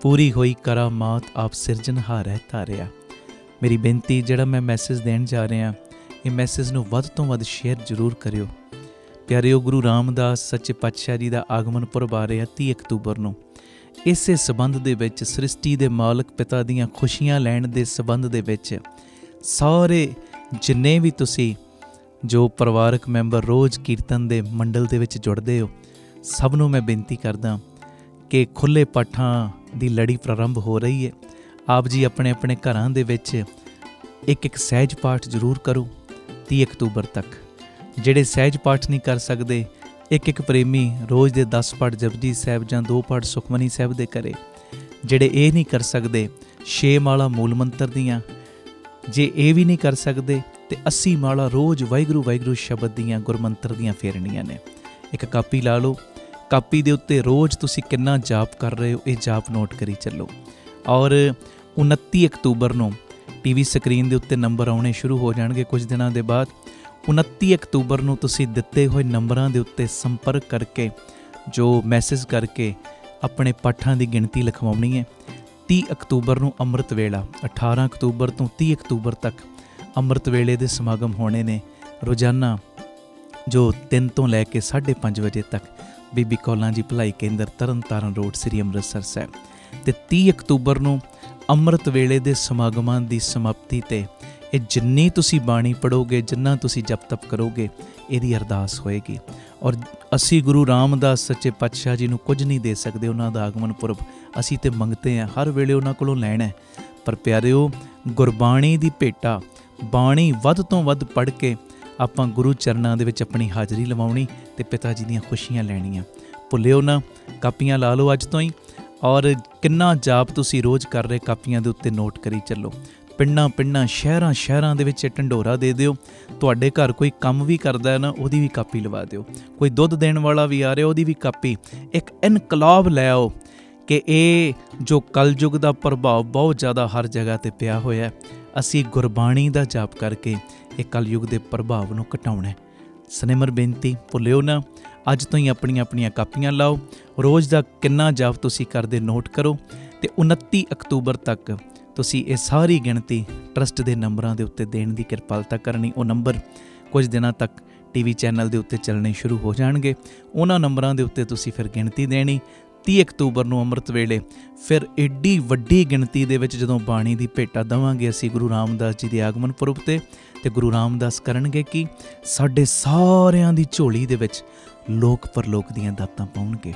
ਪੂਰੀ ਹੋਈ ਕਰਾਮਾਤ ਆਪ ਸਿਰਜਣਹਾਰੈ ਧਾਰਿਆ। ਮੇਰੀ ਬੇਨਤੀ, ਜਿਹੜਾ ਮੈਂ ਮੈਸੇਜ ਦੇਣ ਜਾ ਰਿਹਾ, ਇਹ ਮੈਸੇਜ ਨੂੰ ਵੱਧ ਤੋਂ ਵੱਧ ਸ਼ੇਅਰ ਜ਼ਰੂਰ ਕਰਿਓ। ਪਿਆਰਿਓ, ਗੁਰੂ ਰਾਮਦਾਸ ਸੱਚੇ ਪਾਤਸ਼ਾਹ ਜੀ ਦਾ ਆਗਮਨ ਪੁਰਬ ਆ ਰਿਹਾ 30 ਅਕਤੂਬਰ ਨੂੰ। ਇਸੇ ਸਬੰਧ ਦੇ ਵਿੱਚ, ਸ੍ਰਿਸ਼ਟੀ ਦੇ ਮਾਲਕ ਪਿਤਾ ਦੀਆਂ ਖੁਸ਼ੀਆਂ ਲੈਣ ਦੇ ਸਬੰਧ ਦੇ ਵਿੱਚ, ਸਾਰੇ ਜਿੰਨੇ ਵੀ ਤੁਸੀਂ ਜੋ ਪਰਿਵਾਰਕ ਮੈਂਬਰ ਰੋਜ਼ ਕੀਰਤਨ ਦੇ ਮੰਡਲ ਦੇ ਵਿੱਚ ਜੁੜਦੇ ਹੋ, ਸਭ ਨੂੰ ਮੈਂ ਬੇਨਤੀ ਕਰਦਾ ਕਿ ਖੁੱਲ੍ਹੇ ਪਾਠਾਂ ਦੀ ਲੜੀ ਪ੍ਰਾਰੰਭ ਹੋ ਰਹੀ ਹੈ। ਆਪ ਜੀ ਆਪਣੇ ਆਪਣੇ ਘਰਾਂ ਦੇ ਵਿੱਚ ਇੱਕ ਇੱਕ ਸਹਿਜ ਪਾਠ ਜ਼ਰੂਰ ਕਰੋ 30 ਅਕਤੂਬਰ ਤੱਕ। ਜਿਹੜੇ ਸਹਿਜ ਪਾਠ ਨਹੀਂ ਕਰ ਸਕਦੇ, ਇੱਕ ਇੱਕ ਪ੍ਰੇਮੀ ਰੋਜ਼ ਦੇ 10 ਪਾਠ ਜਪਜੀ ਸਾਹਿਬ ਜਾਂ 2 ਪਾਠ ਸੁਖਮਨੀ ਸਾਹਿਬ ਦੇ ਕਰੇ। ਜਿਹੜੇ ਇਹ ਨਹੀਂ ਕਰ ਸਕਦੇ, 6 ਮਾਲਾ ਮੂਲ ਮੰਤਰ ਦੀਆਂ। ਜੇ ਇਹ ਵੀ ਨਹੀਂ ਕਰ ਸਕਦੇ ਤੇ 80 ਮਾਲਾ ਰੋਜ਼ ਵਾਹਿਗੁਰੂ ਵਾਹਿਗੁਰੂ ਸ਼ਬਦ ਦੀਆਂ, ਗੁਰਮੰਤਰ ਦੀਆਂ ਫੇਰਨੀਆਂ ਨੇ। ਇੱਕ ਕਾਪੀ ਲਾ ਲਓ, ਕਾਪੀ ਦੇ ਉੱਤੇ ਰੋਜ਼ ਤੁਸੀਂ ਕਿੰਨਾ ਜਾਪ ਕਰ ਰਹੇ ਹੋ ਇਹ ਜਾਪ ਨੋਟ ਕਰੀ ਚੱਲੋ। ਔਰ 29 ਅਕਤੂਬਰ ਨੂੰ ਟੀਵੀ ਸਕਰੀਨ ਦੇ ਉੱਤੇ ਨੰਬਰ ਆਉਣੇ ਸ਼ੁਰੂ ਹੋ ਜਾਣਗੇ ਕੁਝ ਦਿਨਾਂ ਦੇ ਬਾਅਦ। 29 ਅਕਤੂਬਰ ਨੂੰ ਤੁਸੀਂ ਦਿੱਤੇ ਹੋਏ ਨੰਬਰਾਂ ਦੇ ਉੱਤੇ ਸੰਪਰਕ ਕਰਕੇ, ਜੋ ਮੈਸੇਜ ਕਰਕੇ ਆਪਣੇ ਪਾਠਾਂ ਦੀ ਗਿਣਤੀ ਲਿਖਵਾਉਣੀ ਹੈ। 30 ਅਕਤੂਬਰ ਨੂੰ ਅੰਮ੍ਰਿਤ ਵੇਲਾ, 18 ਅਕਤੂਬਰ ਤੋਂ 30 ਅਕਤੂਬਰ ਤੱਕ ਅੰਮ੍ਰਿਤ ਵੇਲੇ ਦੇ ਸਮਾਗਮ ਹੋਣੇ ਨੇ ਰੋਜ਼ਾਨਾ, ਜੋ 3 ਤੋਂ ਲੈ ਕੇ 5:30 ਵਜੇ ਤੱਕ ਬੀਬੀ ਕੌਲਾਂ ਜੀ ਭਲਾਈ ਕੇਂਦਰ, ਤਰਨ ਤਾਰਨ ਰੋਡ, ਸ੍ਰੀ ਅੰਮ੍ਰਿਤਸਰ ਸਾਹਿਬ। ਤੇ 30 ਅਕਤੂਬਰ ਨੂੰ ਅੰਮ੍ਰਿਤ ਵੇਲੇ ਦੇ ਸਮਾਗਮਾਂ ਦੀ ਸਮਾਪਤੀ 'ਤੇ ਇਹ ਜਿੰਨੀ ਤੁਸੀਂ ਬਾਣੀ ਪੜ੍ਹੋਗੇ, ਜਿੰਨਾ ਤੁਸੀਂ ਜਪ ਤਪ ਕਰੋਗੇ, ਇਹਦੀ ਅਰਦਾਸ ਹੋਏਗੀ। ਔਰ ਅਸੀਂ ਗੁਰੂ ਰਾਮਦਾਸ ਸੱਚੇ ਪਾਤਸ਼ਾਹ ਜੀ ਨੂੰ ਕੁਝ ਨਹੀਂ ਦੇ ਸਕਦੇ, ਉਹਨਾਂ ਦਾ ਆਗਮਨ ਪੁਰਬ ਅਸੀਂ ਤੇ ਮੰਗਤੇ ਹਾਂ, ਹਰ ਵੇਲੇ ਉਹਨਾਂ ਕੋਲੋਂ ਲੈਣਾ। ਪਰ ਪਿਆਰਿਓ, ਗੁਰਬਾਣੀ ਦੀ ਭੇਟਾ, ਬਾਣੀ ਵੱਧ ਤੋਂ ਵੱਧ ਪੜ੍ਹ ਕੇ ਆਪਾਂ ਗੁਰੂ ਚਰਨਾਂ ਦੇ ਵਿੱਚ ਆਪਣੀ ਹਾਜ਼ਰੀ ਲਵਾਉਣੀ ਤੇ ਪਿਤਾ ਜੀ ਦੀਆਂ ਖੁਸ਼ੀਆਂ ਲੈਣੀਆਂ। ਭੁੱਲਿਓ ਨਾ, ਕਾਪੀਆਂ ਲਾ ਲਓ ਅੱਜ ਤੋਂ ਹੀ। ਔਰ ਕਿੰਨਾ ਜਾਪ ਤੁਸੀਂ ਰੋਜ਼ ਕਰ ਰਹੇ, ਕਾਪੀਆਂ ਦੇ ਉੱਤੇ ਨੋਟ ਕਰੀ ਚੱਲੋ। ਪਿੰਡਾਂ ਪਿੰਡਾਂ, ਸ਼ਹਿਰਾਂ ਸ਼ਹਿਰਾਂ ਦੇ ਵਿੱਚ ਢੰਡੋਰਾ ਦੇ ਦਿਓ। ਤੁਹਾਡੇ ਘਰ ਕੋਈ ਕੰਮ ਵੀ ਕਰਦਾ ਹੈ ਨਾ, ਉਹਦੀ ਵੀ ਕਾਪੀ ਲਵਾ ਦਿਓ। ਕੋਈ ਦੁੱਧ ਦੇਣ ਵਾਲਾ ਵੀ ਆ ਰਿਹਾ, ਉਹਦੀ ਵੀ ਕਾਪੀ। ਇੱਕ ਇਨਕਲਾਬ ਲੈ ਆਓ ਕਿ ਇਹ ਜੋ ਕਲਯੁਗ ਦਾ ਪ੍ਰਭਾਵ ਬਹੁਤ ਜ਼ਿਆਦਾ ਹਰ ਜਗ੍ਹਾ 'ਤੇ ਪਿਆ ਹੋਇਆ, ਅਸੀਂ ਗੁਰਬਾਣੀ ਦਾ ਜਾਪ ਕਰਕੇ ਇਹ ਕਲਯੁਗ ਦੇ ਪ੍ਰਭਾਵ ਨੂੰ ਘਟਾਉਣਾ। ਸਨੇਮਰ ਬੇਨਤੀ, ਭੁੱਲਿਓ ਨਾ, ਅੱਜ ਤੋਂ ਹੀ ਆਪਣੀਆਂ ਆਪਣੀਆਂ ਕਾਪੀਆਂ ਲਾਓ। ਰੋਜ਼ ਦਾ ਕਿੰਨਾ ਜਾਪ ਤੁਸੀਂ ਕਰਦੇ ਨੋਟ ਕਰੋ, ਤੇ 29 ਅਕਤੂਬਰ ਤੱਕ ਤੁਸੀਂ ਇਹ ਸਾਰੀ ਗਿਣਤੀ ਟਰਸਟ ਦੇ ਨੰਬਰਾਂ ਦੇ ਉੱਤੇ ਦੇਣ ਦੀ ਕਿਰਪਾਲਤਾ ਕਰਨੀ। ਉਹ ਨੰਬਰ ਕੁਝ ਦਿਨਾਂ ਤੱਕ ਟੀਵੀ ਚੈਨਲ ਦੇ ਉੱਤੇ ਚੱਲਣੇ ਸ਼ੁਰੂ ਹੋ ਜਾਣਗੇ। ਉਹਨਾਂ ਨੰਬਰਾਂ ਦੇ ਉੱਤੇ ਤੁਸੀਂ ਫਿਰ ਗਿਣਤੀ ਦੇਣੀ। 30 ਅਕਤੂਬਰ ਨੂੰ ਅੰਮ੍ਰਿਤ ਵੇਲੇ ਫਿਰ ਏਡੀ ਵੱਡੀ ਗਿਣਤੀ ਦੇ ਵਿੱਚ ਜਦੋਂ ਬਾਣੀ ਦੀ ਭੇਟਾ ਦੇਵਾਂਗੇ ਅਸੀਂ ਗੁਰੂ ਰਾਮਦਾਸ ਜੀ ਦੇ ਆਗਮਨ ਪੁਰਬ 'ਤੇ, ਤੇ ਗੁਰੂ ਰਾਮਦਾਸ ਕਰਨਗੇ ਕਿ ਸਾਡੇ ਸਾਰਿਆਂ ਦੀ ਝੋਲੀ ਦੇ ਵਿੱਚ ਲੋਕ ਪਰਲੋਕ ਦੀਆਂ ਦਾਤਾਂ ਪਾਉਣਗੇ।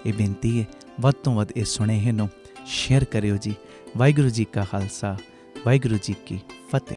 ਇਹ ਬੇਨਤੀ ਹੈ, ਵੱਧ ਤੋਂ ਵੱਧ ਇਹ ਸੁਨੇਹੇ ਨੂੰ ਸ਼ੇਅਰ ਕਰਿਓ ਜੀ। ਵਾਹਿਗੁਰੂ ਜੀ ਕਾ ਖਾਲਸਾ, ਵਾਹਿਗੁਰੂ ਜੀ ਕੀ